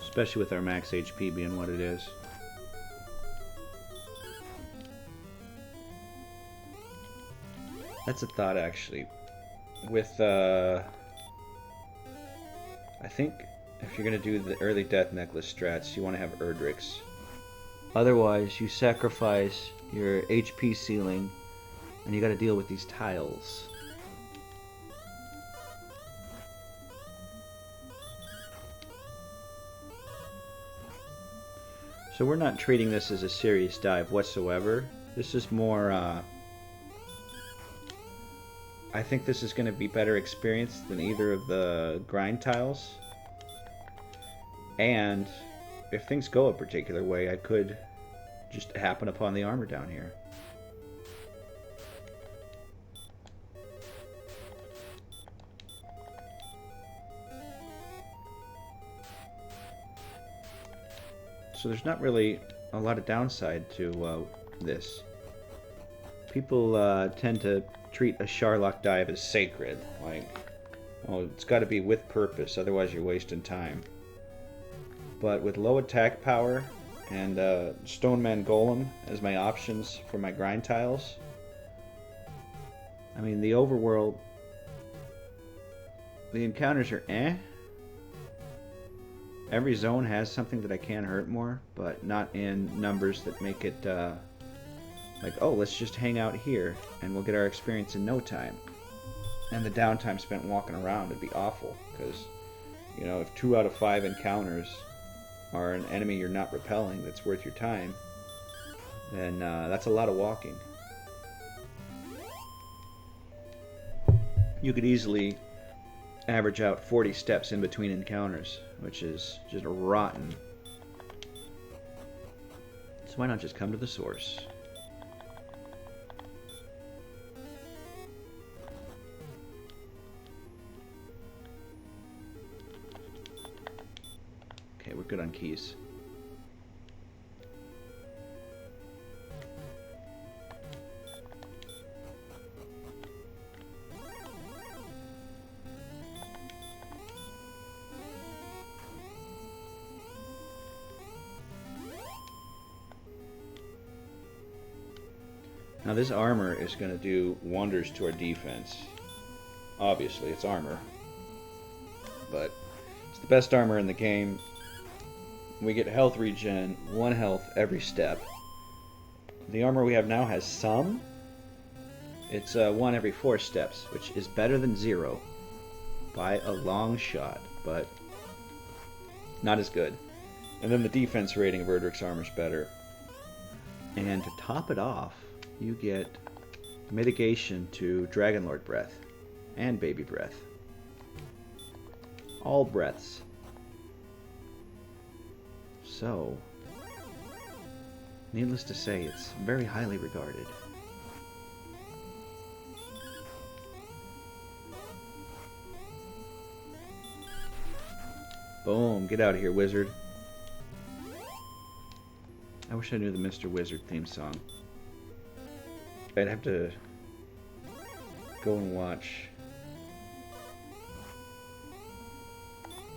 Speaker 1: Especially with our max HP being what it is. That's a thought, actually. With, I think if you're going to do the early death necklace strats, you want to have Erdrick's. Otherwise, you sacrifice your HP ceiling, and you got to deal with these tiles. So we're not treating this as a serious dive whatsoever. This is more, I think this is going to be better experience than either of the grind tiles. And if things go a particular way, I could just happen upon the armor down here. So there's not really a lot of downside to this. People tend to treat a Sharlock dive as sacred. Like, oh, it's got to be with purpose, otherwise you're wasting time. But with low attack power and Stone Man Golem as my options for my grind tiles, I mean, the overworld, the encounters are eh. Every zone has something that I can hurt more, but not in numbers that make it like, oh, let's just hang out here and we'll get our experience in no time. And the downtime spent walking around would be awful, because, you know, if 2 out of 5 encounters are an enemy you're not repelling that's worth your time, then that's a lot of walking. You could easily average out 40 steps in between encounters, which is just rotten. So why not just come to the source? Okay, we're good on keys. Now this armor is going to do wonders to our defense. Obviously, it's armor. But it's the best armor in the game. We get health regen, 1 health every step. The armor we have now has some. It's 1 every 4 steps, which is better than 0 by a long shot, but not as good. And then the defense rating of Erdrick's armor is better. And to top it off, you get mitigation to Dragonlord breath and baby breath. All breaths. So, needless to say, it's very highly regarded. Boom, get out of here, wizard. I wish I knew the Mr. Wizard theme song. I'd have to go and watch.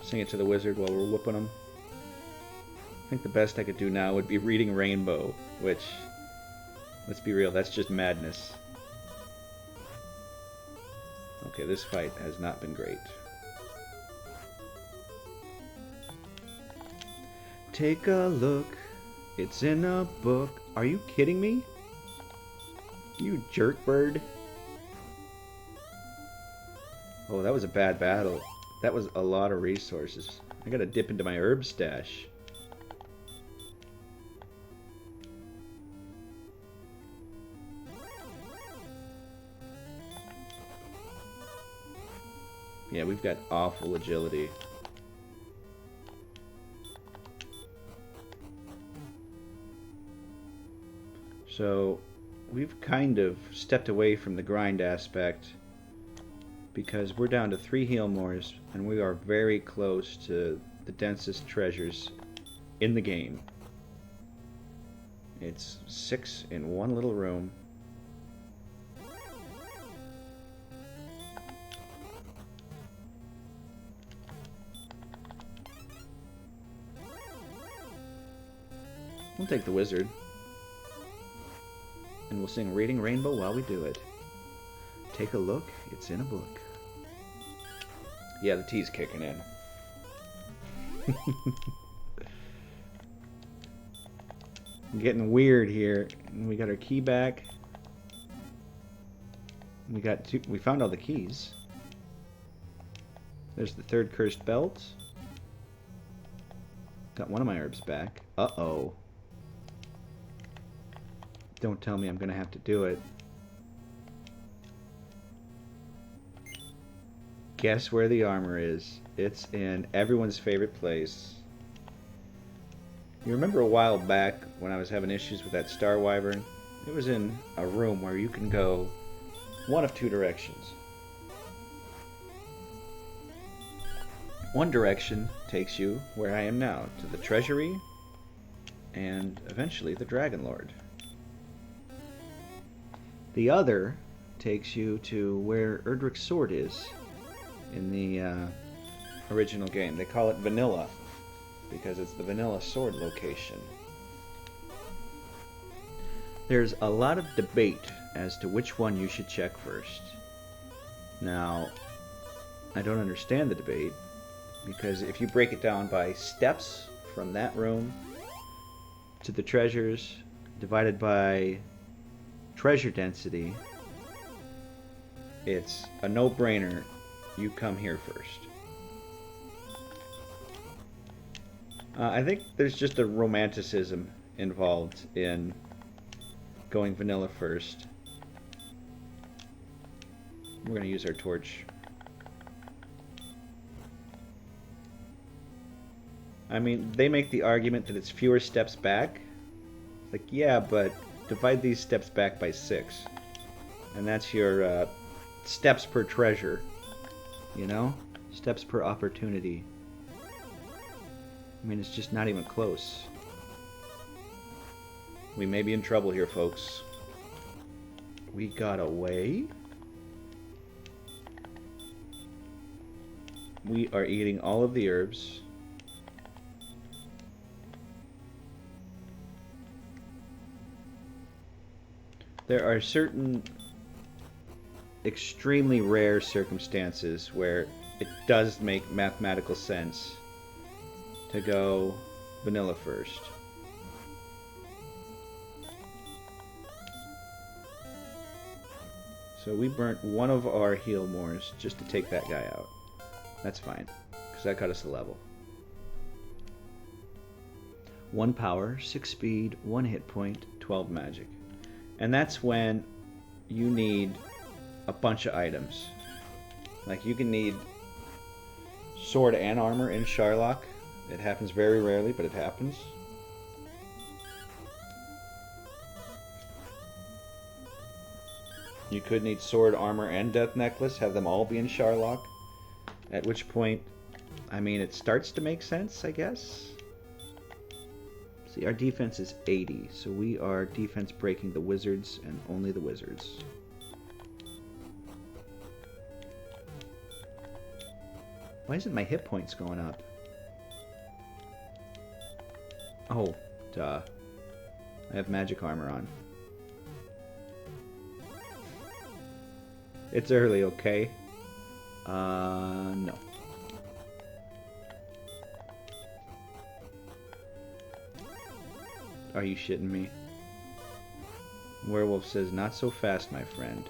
Speaker 1: Sing it to the wizard while we're whooping him. I think the best I could do now would be reading Rainbow, which, let's be real, that's just madness. Okay, this fight has not been great. Take a look, it's in a book. Are you kidding me? You jerk bird. Oh, that was a bad battle. That was a lot of resources. I gotta dip into my herb stash. Yeah, we've got awful agility. So, we've kind of stepped away from the grind aspect because we're down to 3 Healmores and we are very close to the densest treasures in the game. It's 6 in one little room. We'll take the wizard. And we'll sing Reading Rainbow while we do it. Take a look, it's in a book. Yeah, the tea's kicking in. I'm getting weird here. We got our key back. We found all the keys. There's the 3rd cursed belt. Got one of my herbs back. Uh-oh. Don't tell me I'm gonna have to do it. Guess where the armor is? It's in everyone's favorite place. You remember a while back when I was having issues with that Star Wyvern? It was in a room where you can go one of 2 directions. One direction takes you where I am now, to the treasury, and eventually the Dragonlord. The other takes you to where Erdrick's sword is in the original game. They call it Vanilla because it's the Vanilla sword location. There's a lot of debate as to which one you should check first. Now, I don't understand the debate because if you break it down by steps from that room to the treasures divided by treasure density, it's a no-brainer. You come here first. I think there's just a romanticism involved in going vanilla first. We're going to use our torch. I mean, they make the argument that it's fewer steps back. Like, yeah, but divide these steps back by 6. And that's your steps per treasure. You know? Steps per opportunity. I mean, it's just not even close. We may be in trouble here, folks. We got away. We are eating all of the herbs. There are certain extremely rare circumstances where it does make mathematical sense to go vanilla first. So we burnt one of our heal mores just to take that guy out. That's fine, because that got us a level. 1 power, 6 speed, 1 hit point, 12 magic. And that's when you need a bunch of items. Like you can need sword and armor in Sharlock. It happens very rarely, but it happens. You could need sword, armor, and death necklace, have them all be in Sharlock. At which point, I mean, it starts to make sense, I guess. See, our defense is 80, so we are defense breaking the wizards and only the wizards. Why isn't my hit points going up? Oh, duh. I have magic armor on. It's early, okay? No. Are you shitting me? Werewolf says, not so fast, my friend.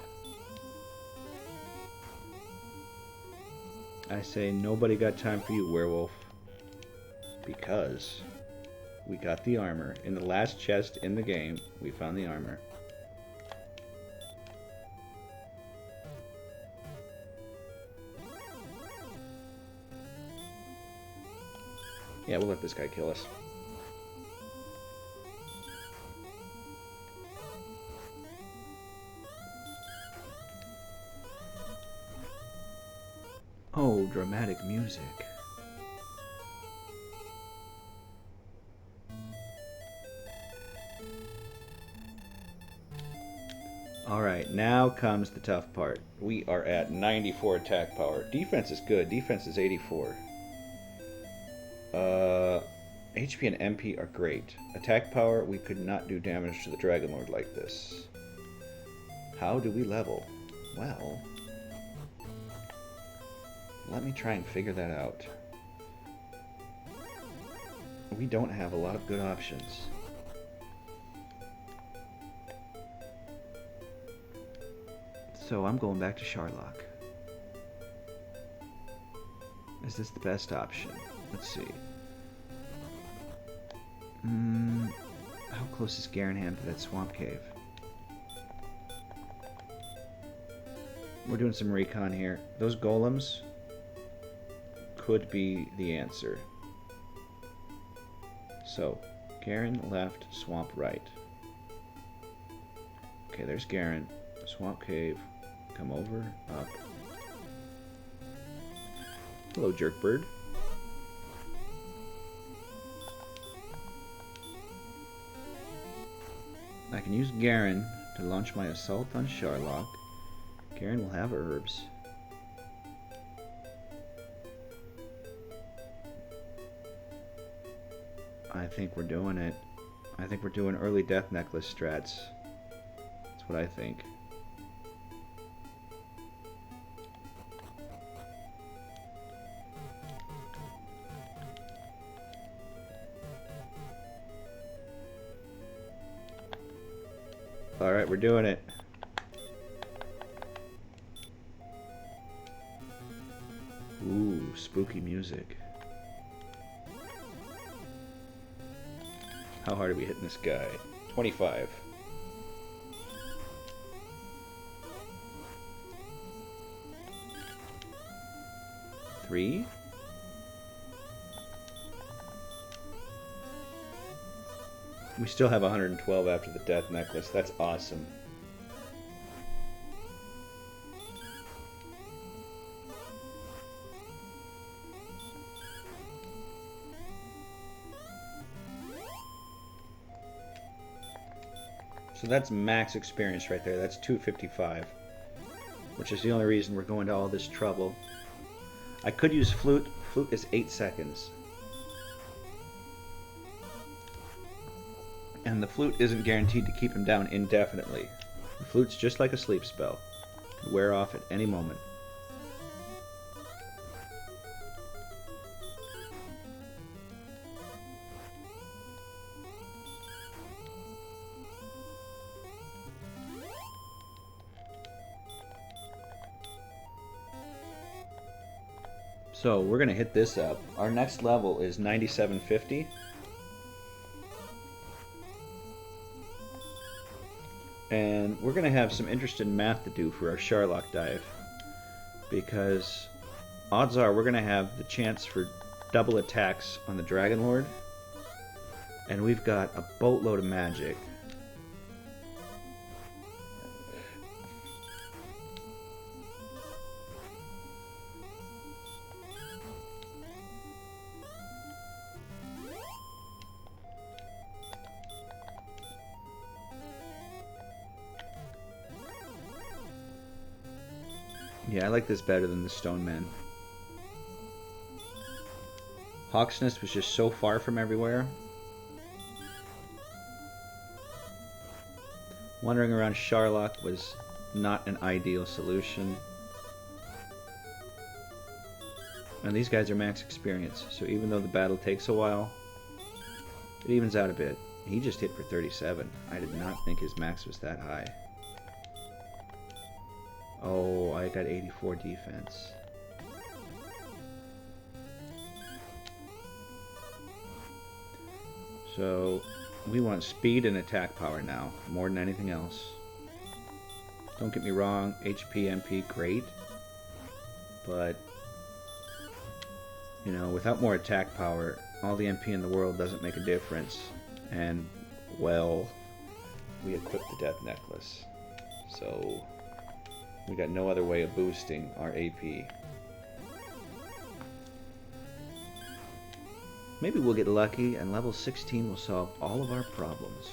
Speaker 1: I say, nobody got time for you, Werewolf. Because we got the armor. In the last chest in the game, we found the armor. Yeah, we'll let this guy kill us. Oh, dramatic music. Alright, now comes the tough part. We are at 94 attack power. Defense is good. Defense is 84. HP and MP are great. Attack power, we could not do damage to the Dragon Lord like this. How do we level? Well, let me try and figure that out. We don't have a lot of good options. So I'm going back to Sharlock. Is this the best option? Let's see. How close is Garanham to that swamp cave? We're doing some recon here. Those golems could be the answer. So, Garen left, swamp right. Okay, there's Garen. Swamp cave. Come over, up. Hello, Jerkbird. I can use Garen to launch my assault on Sharlock. Garen will have herbs. I think we're doing it. I think we're doing early death necklace strats. That's what I think. Alright, we're doing it. Ooh, spooky music. How hard are we hitting this guy? 25. Three? We still have 112 after the death necklace. That's awesome. So that's max experience right there. That's 255. Which is the only reason we're going to all this trouble. I could use flute. Flute is 8 seconds. And the flute isn't guaranteed to keep him down indefinitely. The flute's just like a sleep spell. Wear off at any moment. So we're gonna hit this up. Our next level is 9750. And we're gonna have some interesting math to do for our Sharlock dive. Because odds are we're gonna have the chance for double attacks on the Dragon Lord. And we've got a boatload of magic. Yeah, I like this better than the Stone Man. Hawksness was just so far from everywhere. Wandering around Sharlock was not an ideal solution. And these guys are max experience, so even though the battle takes a while, it evens out a bit. He just hit for 37. I did not think his max was that high. Oh, I got 84 defense. So, we want speed and attack power now, more than anything else. Don't get me wrong, HP, MP, great. But, you know, without more attack power, all the MP in the world doesn't make a difference. And, well, we equipped the Death Necklace. So, we got no other way of boosting our AP. Maybe we'll get lucky and level 16 will solve all of our problems.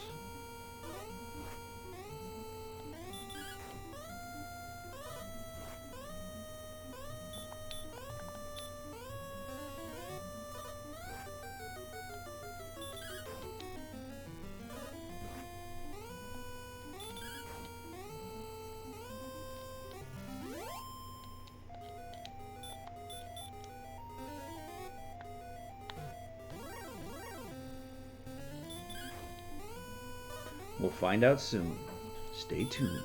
Speaker 1: We'll find out soon. Stay tuned.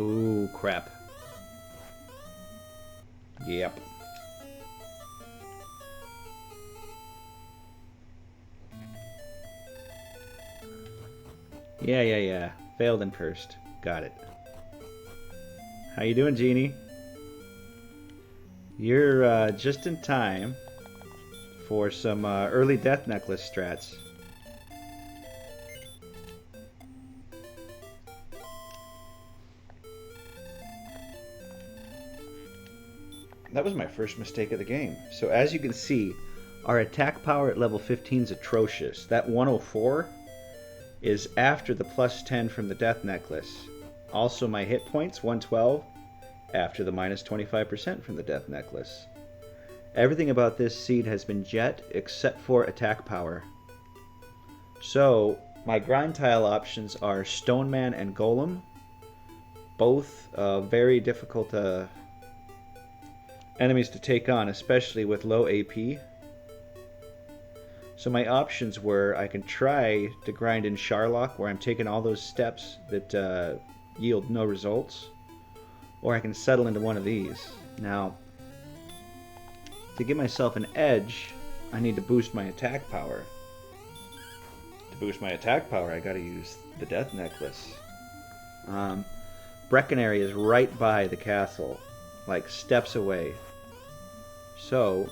Speaker 1: Ooh, crap. Yep. Yeah. Failed and cursed. Got it. How you doing, Genie? You're just in time for some early Death Necklace strats. That was my first mistake of the game. So as you can see, our attack power at level 15 is atrocious. That 104 is after the plus 10 from the Death Necklace. Also my hit points, 112, after the minus 25% from the Death Necklace. Everything about this seed has been jet except for attack power. So my grind tile options are Stone Man and Golem. Both very difficult enemies to take on, especially with low AP. So my options were I can try to grind in Sharlock, where I'm taking all those steps that yield no results, or I can settle into one of these. Now, to give myself an edge, I need to boost my attack power. To boost my attack power, I gotta use the Death Necklace. Breckenary is right by the castle, like steps away. So,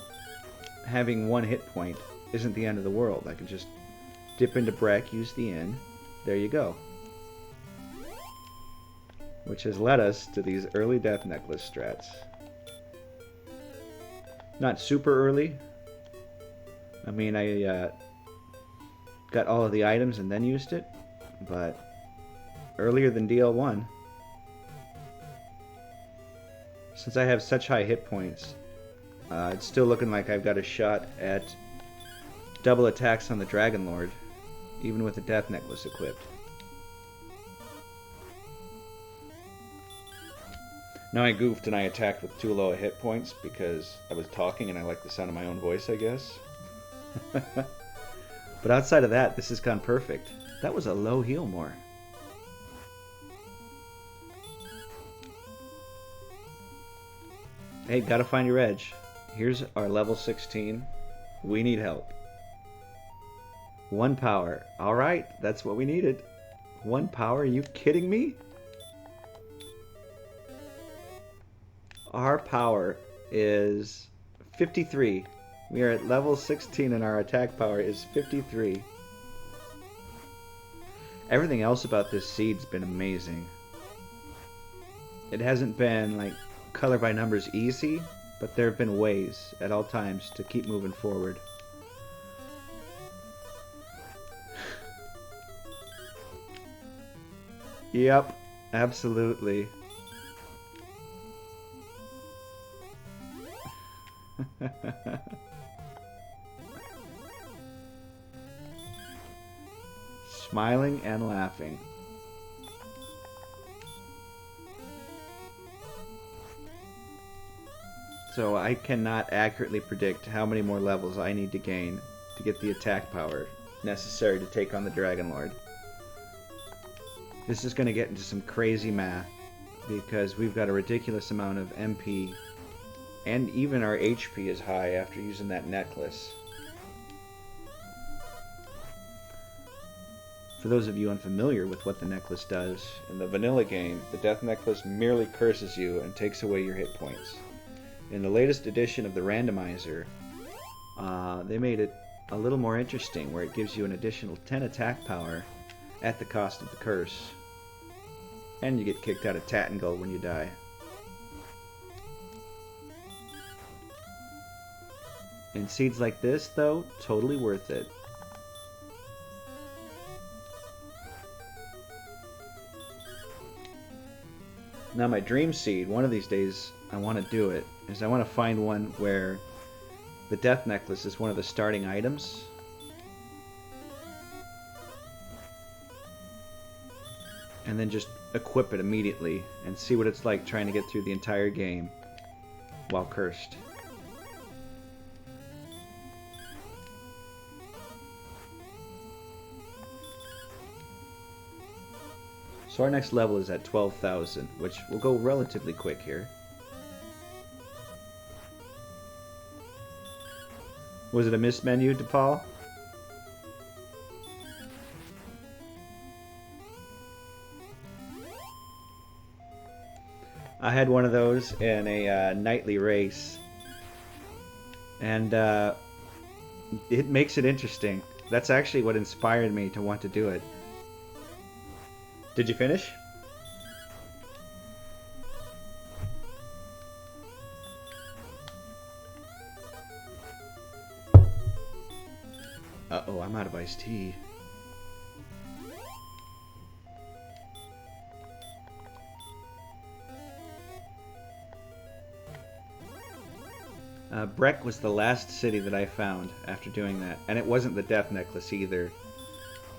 Speaker 1: having one hit point isn't the end of the world. I can just dip into Breck, use the inn, there you go. Which has led us to these early Death Necklace strats. Not super early. I mean, I got all of the items and then used it, but earlier than DL1. Since I have such high hit points, it's still looking like I've got a shot at double attacks on the Dragon Lord, even with the Death Necklace equipped. Now I goofed and I attacked with too low hit points because I was talking and I like the sound of my own voice, I guess. But outside of that, this has gone perfect. That was a low heal more. Hey, gotta find your edge. Here's our level 16. We need help. 1 power. Alright, that's what we needed. 1 power? Are you kidding me? Our power is 53. We are at level 16 and our attack power is 53. Everything else about this seed's been amazing. It hasn't been like color by numbers easy, but there have been ways at all times to keep moving forward. Yep, absolutely. Smiling and laughing. So I cannot accurately predict how many more levels I need to gain to get the attack power necessary to take on the Dragon Lord. This is going to get into some crazy math because we've got a ridiculous amount of MP and even our HP is high after using that necklace. For those of you unfamiliar with what the necklace does, in the vanilla game, the Death Necklace merely curses you and takes away your hit points. In the latest edition of the Randomizer, they made it a little more interesting, where it gives you an additional 10 attack power at the cost of the curse. And you get kicked out of Tattengull when you die. In seeds like this, though, totally worth it. Now my dream seed, one of these days I want to do it, is I want to find one where the Death Necklace is one of the starting items. And then just equip it immediately and see what it's like trying to get through the entire game while cursed. So our next level is at 12,000, which will go relatively quick here. Was it a missed menu, DePaul? I had one of those in a nightly race, and it makes it interesting. That's actually what inspired me to want to do it. Did you finish? Uh-oh, I'm out of iced tea. Breck was the last city that I found after doing that, and it wasn't the Death Necklace either.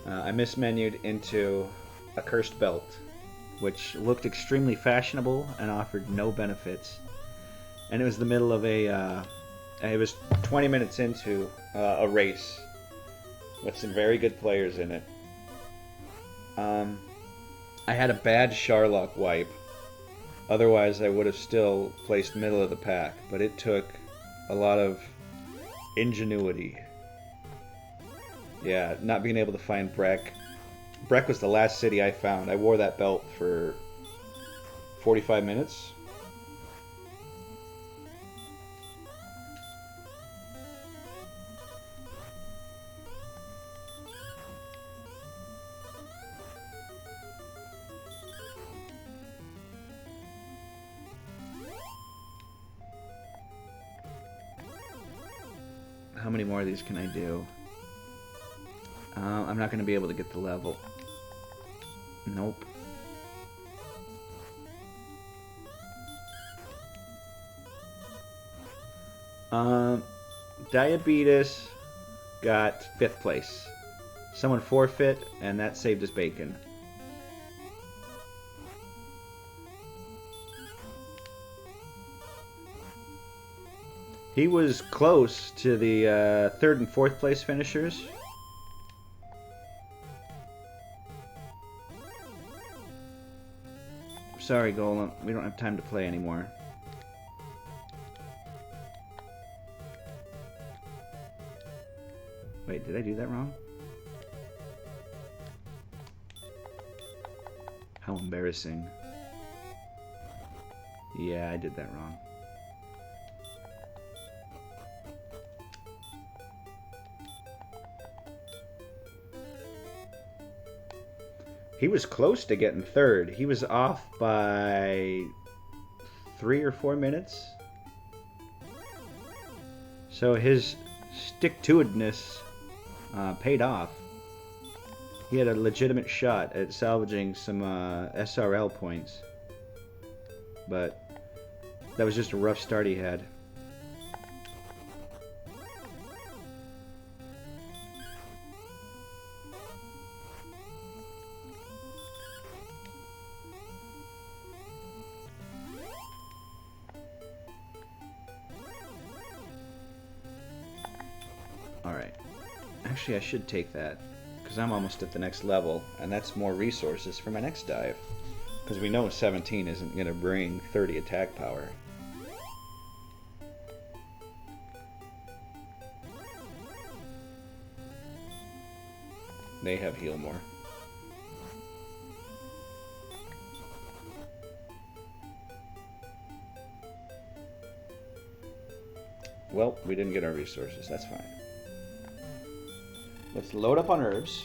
Speaker 1: I mismenued into a cursed belt, which looked extremely fashionable and offered no benefits. And it was the middle of it was 20 minutes into a race with some very good players in it. I had a bad Sharlock wipe. Otherwise, I would have still placed middle of the pack, but it took a lot of ingenuity. Yeah, not being able to find Breck. Breck was the last city I found. I wore that belt for 45 minutes. How many more of these can I do? I'm not going to be able to get the level. Nope. Diabetes got 5th place. Someone forfeit, and that saved his bacon. He was close to the third and fourth place finishers. Sorry, Golem. We don't have time to play anymore. Wait, did I do that wrong? How embarrassing. Yeah, I did that wrong. He was close to getting third. He was off by 3 or 4 minutes. So his stick-to-itness paid off. He had a legitimate shot at salvaging some SRL points. But that was just a rough start he had. Alright. Actually, I should take that, because I'm almost at the next level, and that's more resources for my next dive. Because we know 17 isn't going to bring 30 attack power. They have heal more. Well, we didn't get our resources. That's fine. Let's load up on herbs.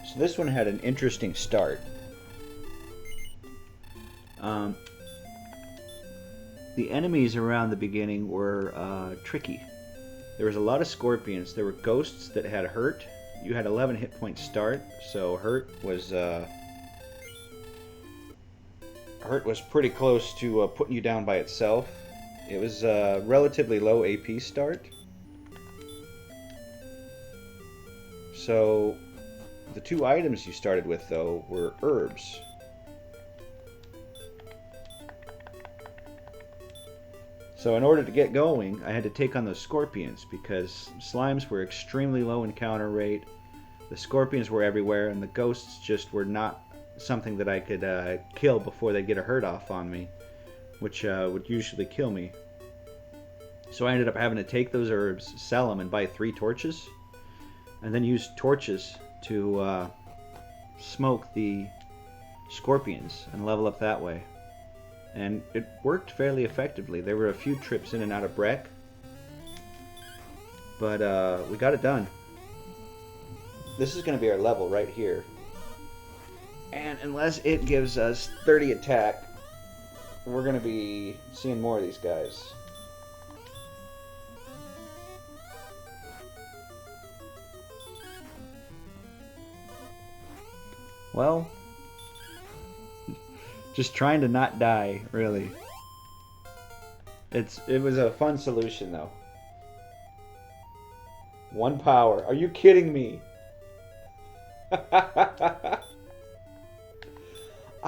Speaker 1: So this one had an interesting start. The enemies around the beginning were tricky. There was a lot of scorpions. There were ghosts that had hurt. You had 11 hit points start, so hurt was pretty close to putting you down by itself. It was a relatively low AP start. So the two items you started with, though, were herbs. So in order to get going, I had to take on those scorpions, because slimes were extremely low encounter rate, the scorpions were everywhere, and the ghosts just were not something that I could kill before they get a hurt off on me, which would usually kill me. So I ended up having to take those herbs, sell them, and buy 3 torches, and then use torches to smoke the scorpions and level up that way. And it worked fairly effectively. There were a few trips in and out of Breck, but we got it done. This is going to be our level right here. And unless it gives us 30 attack, we're going to be seeing more of these guys. Well, just trying to not die, really. It was a fun solution, though. 1 power. Are you kidding me? I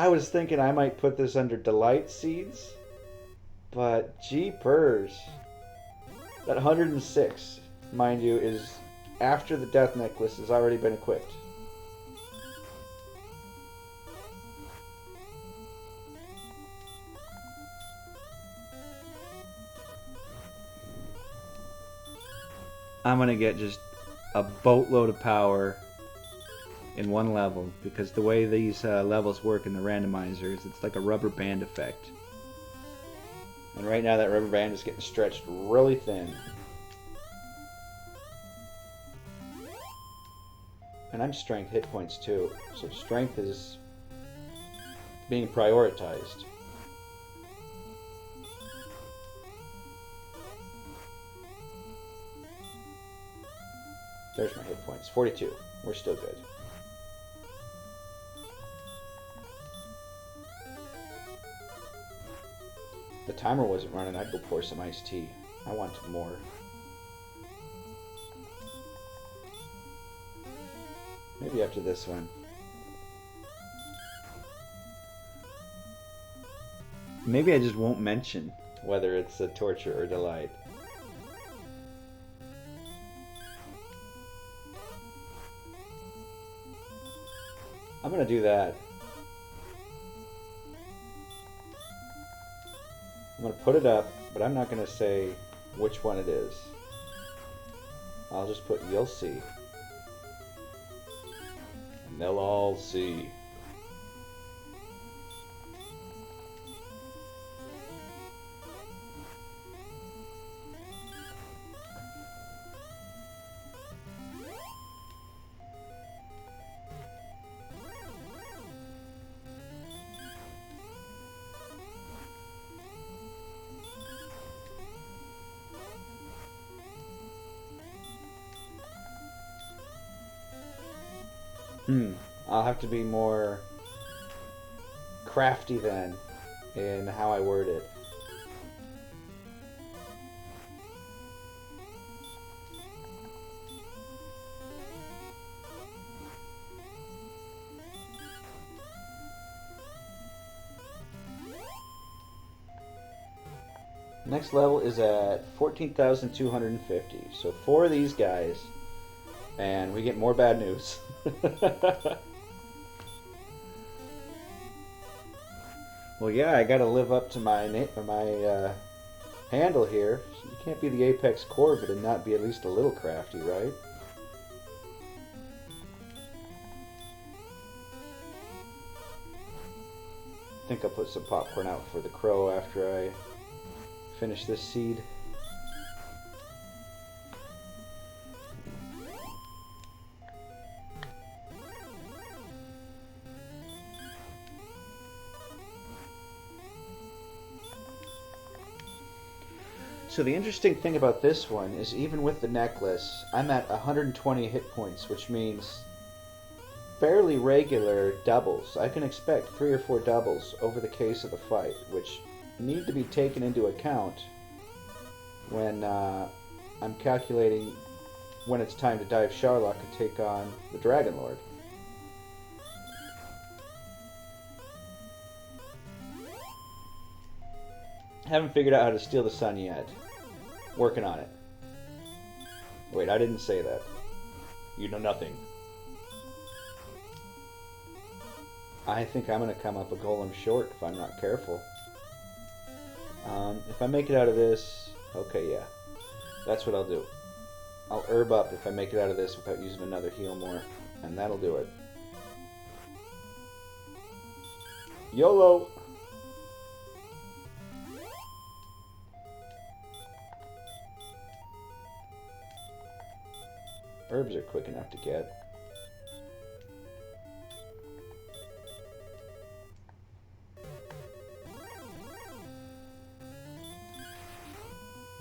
Speaker 1: was thinking I might put this under Delight Seeds, but jeepers. That 106, mind you, is after the Death Necklace has already been equipped. I'm going to get just a boatload of power in one level, because the way these levels work in the randomizer is it's like a rubber band effect. And right now that rubber band is getting stretched really thin. And I'm strength hit points too, so strength is being prioritized. There's my hit points. 42. We're still good. If the timer wasn't running, I'd go pour some iced tea. I want more. Maybe after this one. Maybe I just won't mention whether it's a torture or delight. I'm gonna do that. I'm gonna put it up, but I'm not gonna say which one it is. I'll just put you'll see. And they'll all see. I'll have to be more crafty then in how I word it. Next level is at 14,250. So 4 of these guys, and we get more bad news. Well, yeah, I gotta live up to my handle here. You can't be the Apex Corvid and not be at least a little crafty, right? I think I'll put some popcorn out for the crow after I finish this seed. So the interesting thing about this one is even with the necklace, I'm at 120 hit points, which means fairly regular doubles. I can expect 3 or 4 doubles over the case of the fight, which need to be taken into account when I'm calculating when it's time to dive Sharlock and take on the Dragon Lord. Haven't figured out how to steal the sun yet. Working on it. Wait, I didn't say that. You know nothing. I think I'm going to come up a golem short if I'm not careful. If I make it out of this... Okay, yeah. That's what I'll do. I'll herb up if I make it out of this without using another heal more. And that'll do it. YOLO! Herbs are quick enough to get.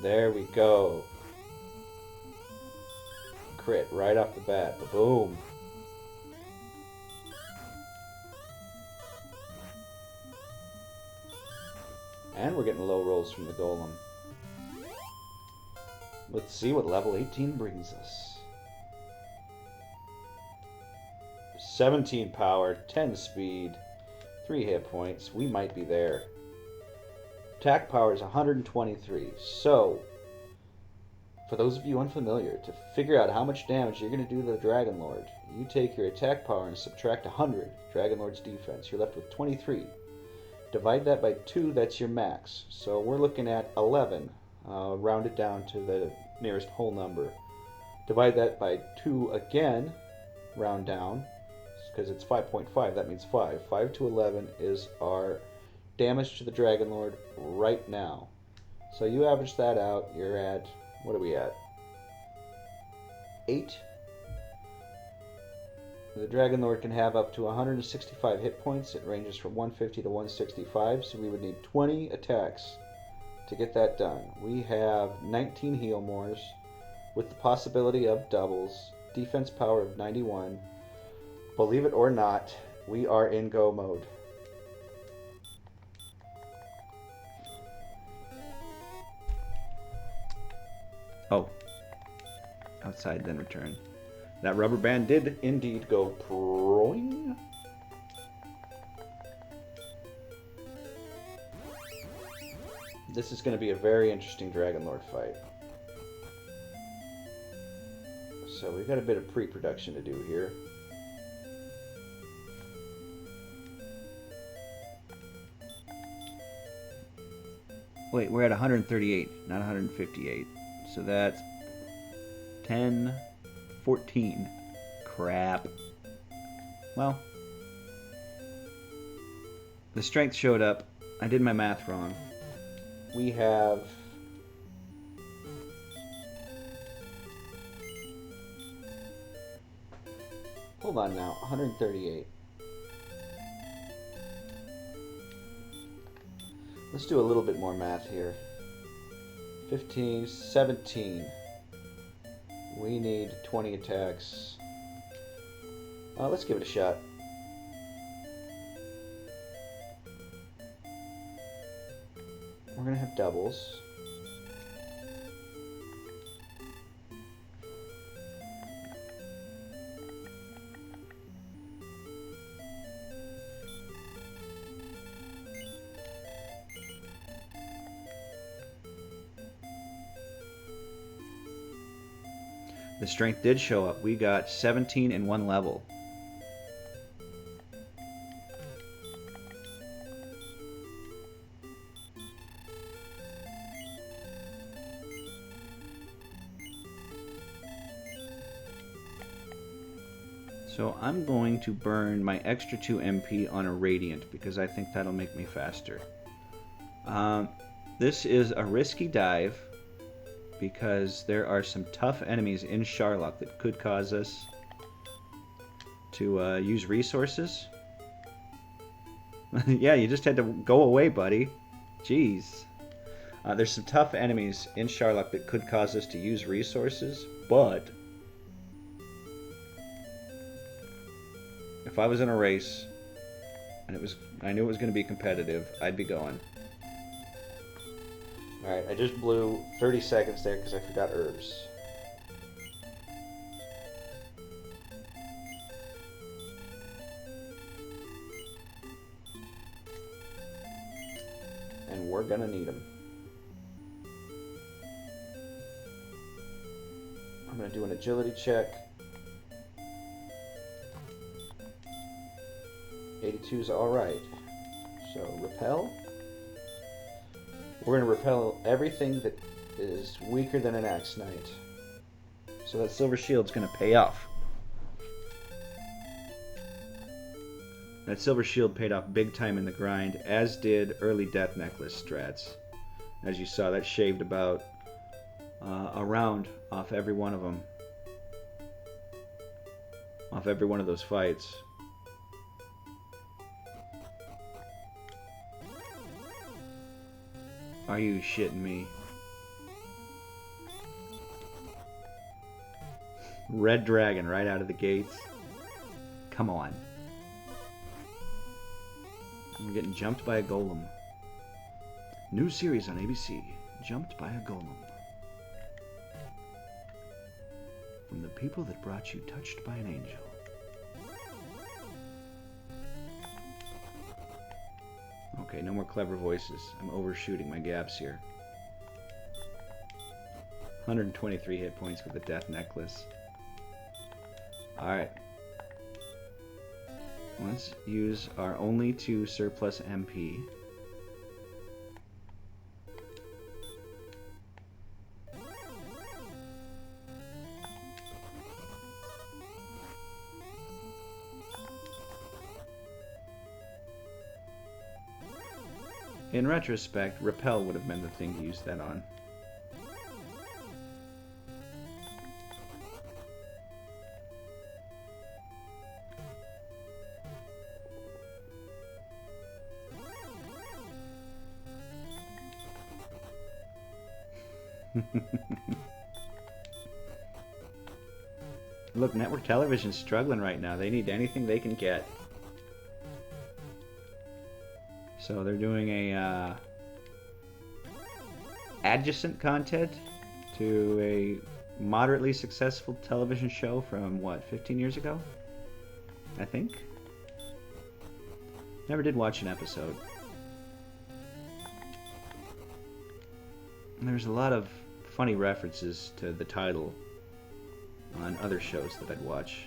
Speaker 1: There we go. Crit right off the bat. Boom. And we're getting low rolls from the golem. Let's see what level 18 brings us. 17 power, 10 speed, 3 hit points. We might be there. Attack power is 123. So, for those of you unfamiliar, to figure out how much damage you're going to do to the Dragon Lord, you take your attack power and subtract 100, Dragon Lord's defense. You're left with 23. Divide that by 2, that's your max. So we're looking at 11. Round it down to the nearest whole number. Divide that by 2 again, round down, because it's 5.5, that means 5. 5 to 11 is our damage to the Dragon Lord right now. So you average that out, you're at, what are we at? 8. The Dragon Lord can have up to 165 hit points. It ranges from 150 to 165, so we would need 20 attacks to get that done. We have 19 heal mores with the possibility of doubles, defense power of 91. Believe it or not, we are in go mode. Oh. Outside, then return. That rubber band did indeed go proing. This is going to be a very interesting Dragon Lord fight. So we've got a bit of pre-production to do here. Wait, we're at 138, not 158. So that's 10, 14. Crap. Well, the strength showed up. I did my math wrong. We have... Hold on now, 138. Let's do a little bit more math here. 15, 17. We need 20 attacks. Let's give it a shot. We're gonna have doubles. The strength did show up. We got 17 in one level. So I'm going to burn my extra 2 MP on a Radiant because I think that'll make me faster. This is a risky dive because there are some tough enemies in Charlock that could cause us to use resources. Yeah, you just had to go away, buddy. Jeez. There's some tough enemies in Charlock that could cause us to use resources, but if I was in a race and I knew it was going to be competitive, I'd be going. Alright, I just blew 30 seconds there because I forgot herbs. And we're gonna need them. I'm gonna do an agility check. 82 is alright. So, repel. We're going to repel everything that is weaker than an Axe Knight. So that Silver Shield's going to pay off. That Silver Shield paid off big time in the grind, as did early Death Necklace strats. As you saw, that shaved about a round off every one of them. Off every one of those fights. Are you shitting me? Red Dragon right out of the gates. Come on. I'm getting jumped by a golem. New series on ABC. Jumped by a golem. From the people that brought you Touched by an Angel. Okay, no more clever voices. I'm overshooting my gaps here. 123 hit points with the Death Necklace. Alright. Let's use our only 2 surplus MP. In retrospect, repel would have been the thing to use that on. Look, network television's struggling right now. They need anything they can get. So they're doing a adjacent content to a moderately successful television show from, what, 15 years ago? I think? Never did watch an episode. There's a lot of funny references to the title on other shows that I'd watch.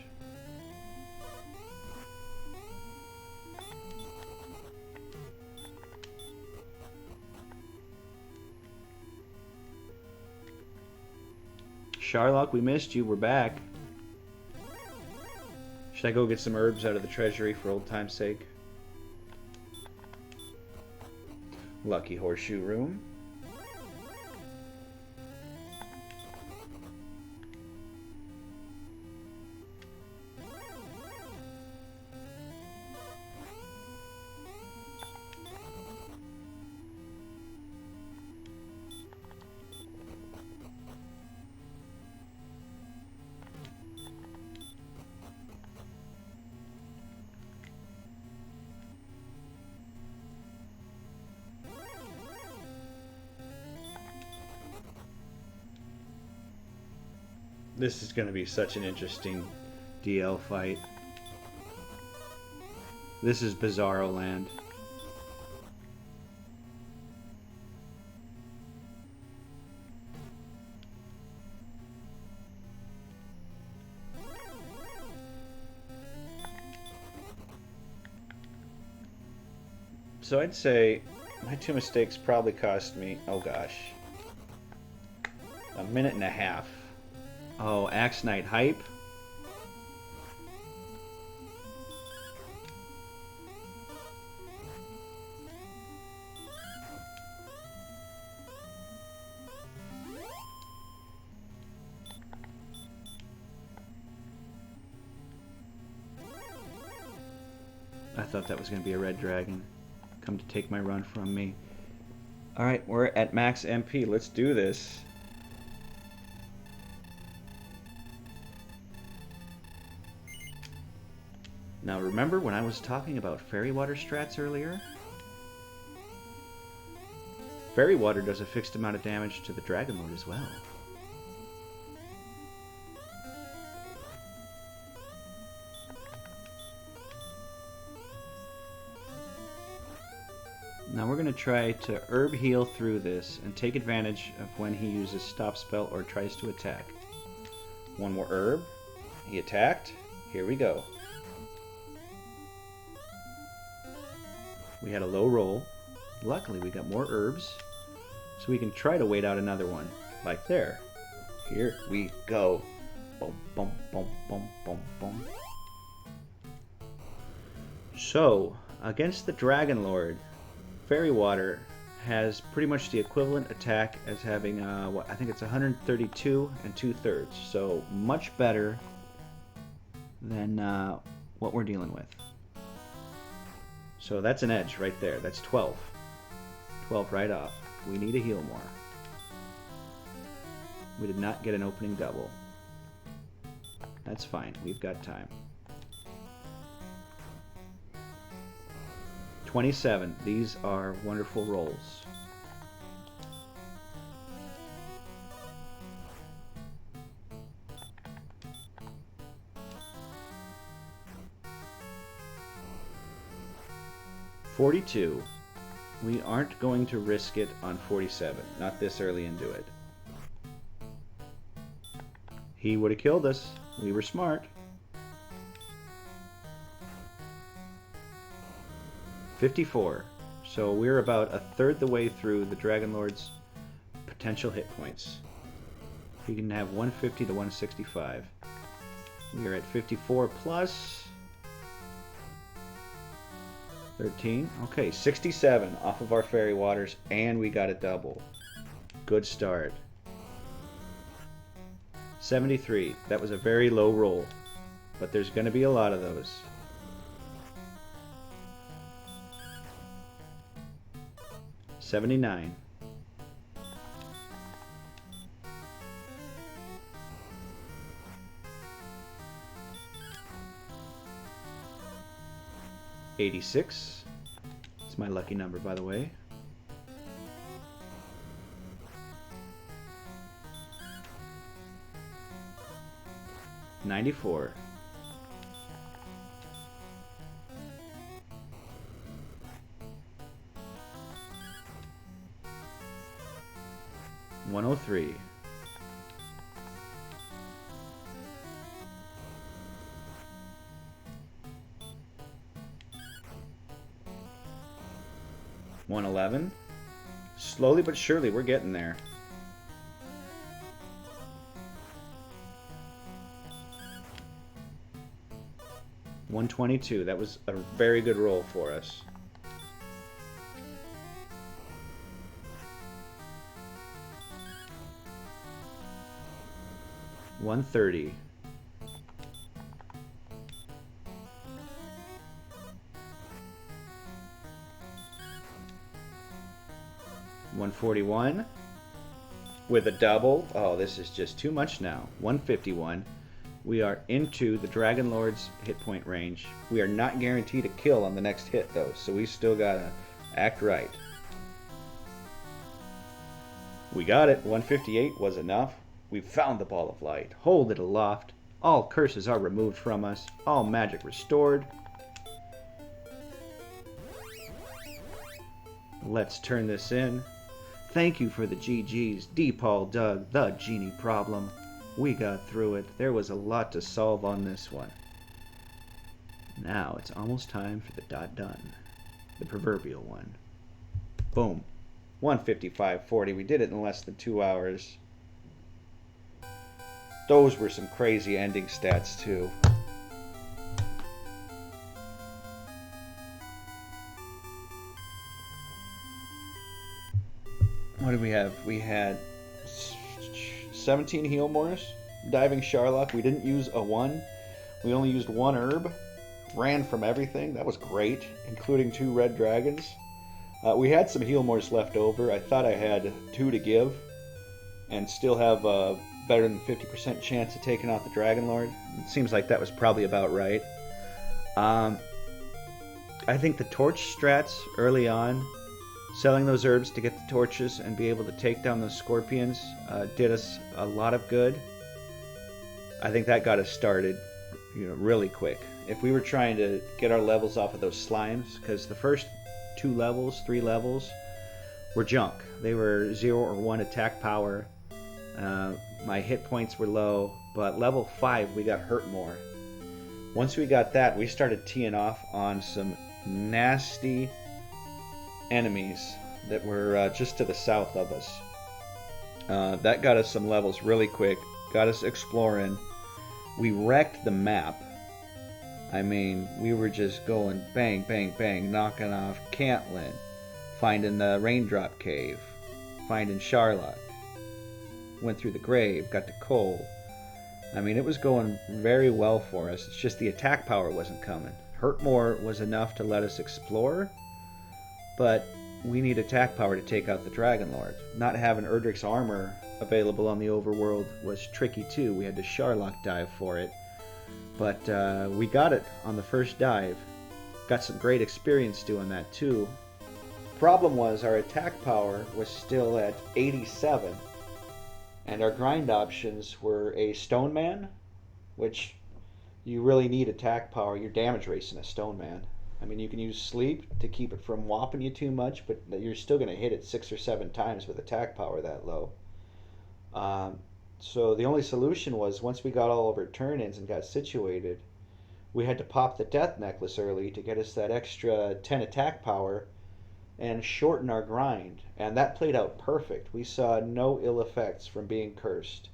Speaker 1: Sharlock, we missed you. We're back. Should I go get some herbs out of the treasury for old time's sake? Lucky Horseshoe Room. This is going to be such an interesting DL fight. This is Bizarro Land. So I'd say my two mistakes probably cost me, oh gosh, a minute and a half. Oh, Axe Knight hype. I thought that was going to be a red dragon. Come to take my run from me. Alright, we're at max MP. Let's do this. Now remember when I was talking about Fairy Water strats earlier? Fairy Water does a fixed amount of damage to the Dragon Lord as well. Now we're going to try to herb heal through this and take advantage of when he uses stop spell or tries to attack. One more herb. He attacked. Here we go. We had a low roll. Luckily we got more herbs, so we can try to wait out another one. Like there. Here we go. Boom, boom, boom, boom, boom, boom. So, against the Dragon Lord, Fairy Water has pretty much the equivalent attack as having, what, I think it's 132 and 2/3. So, much better than what we're dealing with. So that's an edge right there. That's 12. 12 right off. We need to heal more. We did not get an opening double. That's fine. We've got time. 27. These are wonderful rolls. $42. We aren't going to risk it on 47. Not this early into it. He would have killed us. We were smart. 54. So we're about a third the way through the Dragon Lord's potential hit points. He can have 150 to 165. We are at 54 plus 13. Okay, 67 off of our Fairy Waters, and we got a double. Good start. 73. That was a very low roll, but there's going to be a lot of those. $79. $86. It's my lucky number, by the way. 94. $103. $111. Slowly but surely, we're getting there. $122. That was a very good roll for us. $130. $141 with a double. Oh, this is just too much now. $151. We are into the Dragon Lord's hit point range. We are not guaranteed a kill on the next hit, though, so we still gotta act right. We got it. 158 was enough. We found the ball of light. Hold it aloft. All curses are removed from us. All magic restored. Let's turn this in. Thank you for the GGs. D. Paul Doug, the genie problem. We got through it. There was a lot to solve on this one. Now it's almost time for the dot done. The proverbial one. Boom. 155.40. We did it in less than 2 hours. Those were some crazy ending stats too. What did we have? We had 17 Healmores, Diving Charlock. We didn't use a 1. We only used 1 herb. Ran from everything. That was great, including 2 red dragons. We had some Healmores left over. I thought I had 2 to give and still have a better than 50% chance of taking out the Dragon Lord. It seems like that was probably about right. I think the torch strats early on, selling those herbs to get the torches and be able to take down those scorpions, did us a lot of good. I think that got us started, really quick. If we were trying to get our levels off of those slimes, because the first 2 levels, 3 levels were junk. They were 0 or 1 attack power. My hit points were low, but level 5 we got hurt more. Once we got that, we started teeing off on some nasty enemies that were just to the south of us. That got us some levels really quick, got us exploring. We wrecked the map. I mean, we were just going bang, bang, bang, knocking off Cantlin, finding the Raindrop Cave, finding Charlock. Went through the grave, got to Cole. I mean, it was going very well for us. It's just the attack power wasn't coming. Hurt more was enough to let us explore, but we need attack power to take out the Dragon Lord. Not having Erdrick's armor available on the overworld was tricky too. We had to Charlock dive for it. But we got it on the first dive. Got some great experience doing that too. Problem was our attack power was still at 87. And our grind options were a Stone Man, which you really need attack power. You're damage racing a Stone Man. I mean, you can use sleep to keep it from whopping you too much, but you're still going to hit it 6 or 7 times with attack power that low. So the only solution was, once we got all of our turn-ins and got situated, we had to pop the Death Necklace early to get us that extra 10 attack power and shorten our grind. And that played out perfect. We saw no ill effects from being cursed.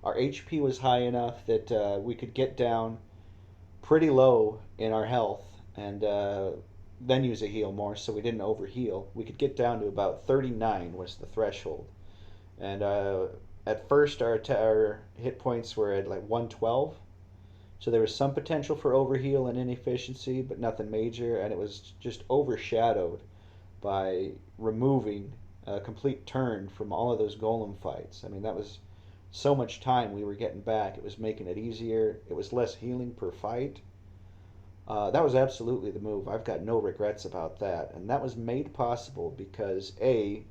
Speaker 1: Our HP was high enough that we could get down pretty low in our health and then use a heal more, so we didn't overheal. We could get down to about 39 was the threshold. And at first our hit points were at like 112. So there was some potential for overheal and inefficiency, but nothing major, and it was just overshadowed by removing a complete turn from all of those golem fights. I mean, that was so much time we were getting back. It was making it easier. It was less healing per fight. That was absolutely the move. I've got no regrets about that. And that was made possible because, A,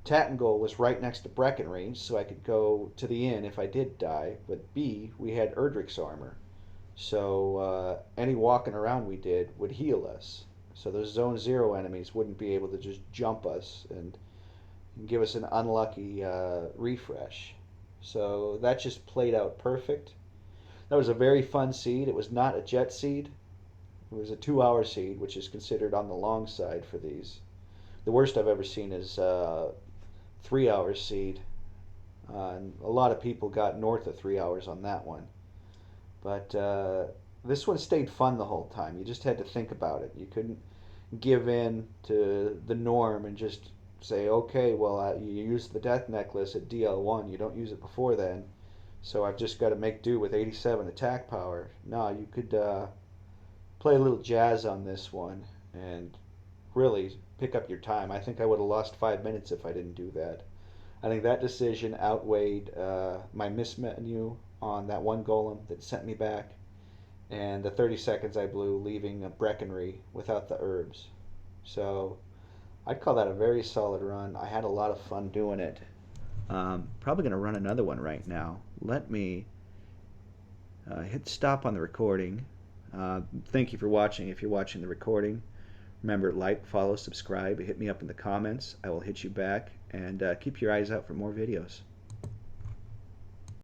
Speaker 2: Tattengole was right next to Breckenridge, so I could go to the inn if I did die. But B, we had Erdrich's armor, so any walking around we did would heal us. So those Zone Zero enemies wouldn't be able to just jump us and give us an unlucky refresh. So that just played out perfect. That was a very fun seed. It was not a jet seed. It was a 2-hour seed, which is considered on the long side for these. The worst I've ever seen is 3-hour seed. And a lot of people got north of 3 hours on that one. But this one stayed fun the whole time. You just had to think about it. You couldn't give in to the norm and just say, okay, well, you use the death necklace at DL1. You don't use it before then. So I've just got to make do with 87 attack power. No, you could play a little jazz on this one and really pick up your time. I think I would have lost 5 minutes if I didn't do that. I think that decision outweighed my miss menu on that one golem that sent me back, and the 30 seconds I blew leaving a Breckenry without the herbs. So I'd call that a very solid run. I had a lot of fun doing it.
Speaker 1: Probably going to run another one right now. Let me hit stop on the recording. Thank you for watching. If you're watching the recording, remember, like, follow, subscribe, hit me up in the comments. I will hit you back, and keep your eyes out for more videos.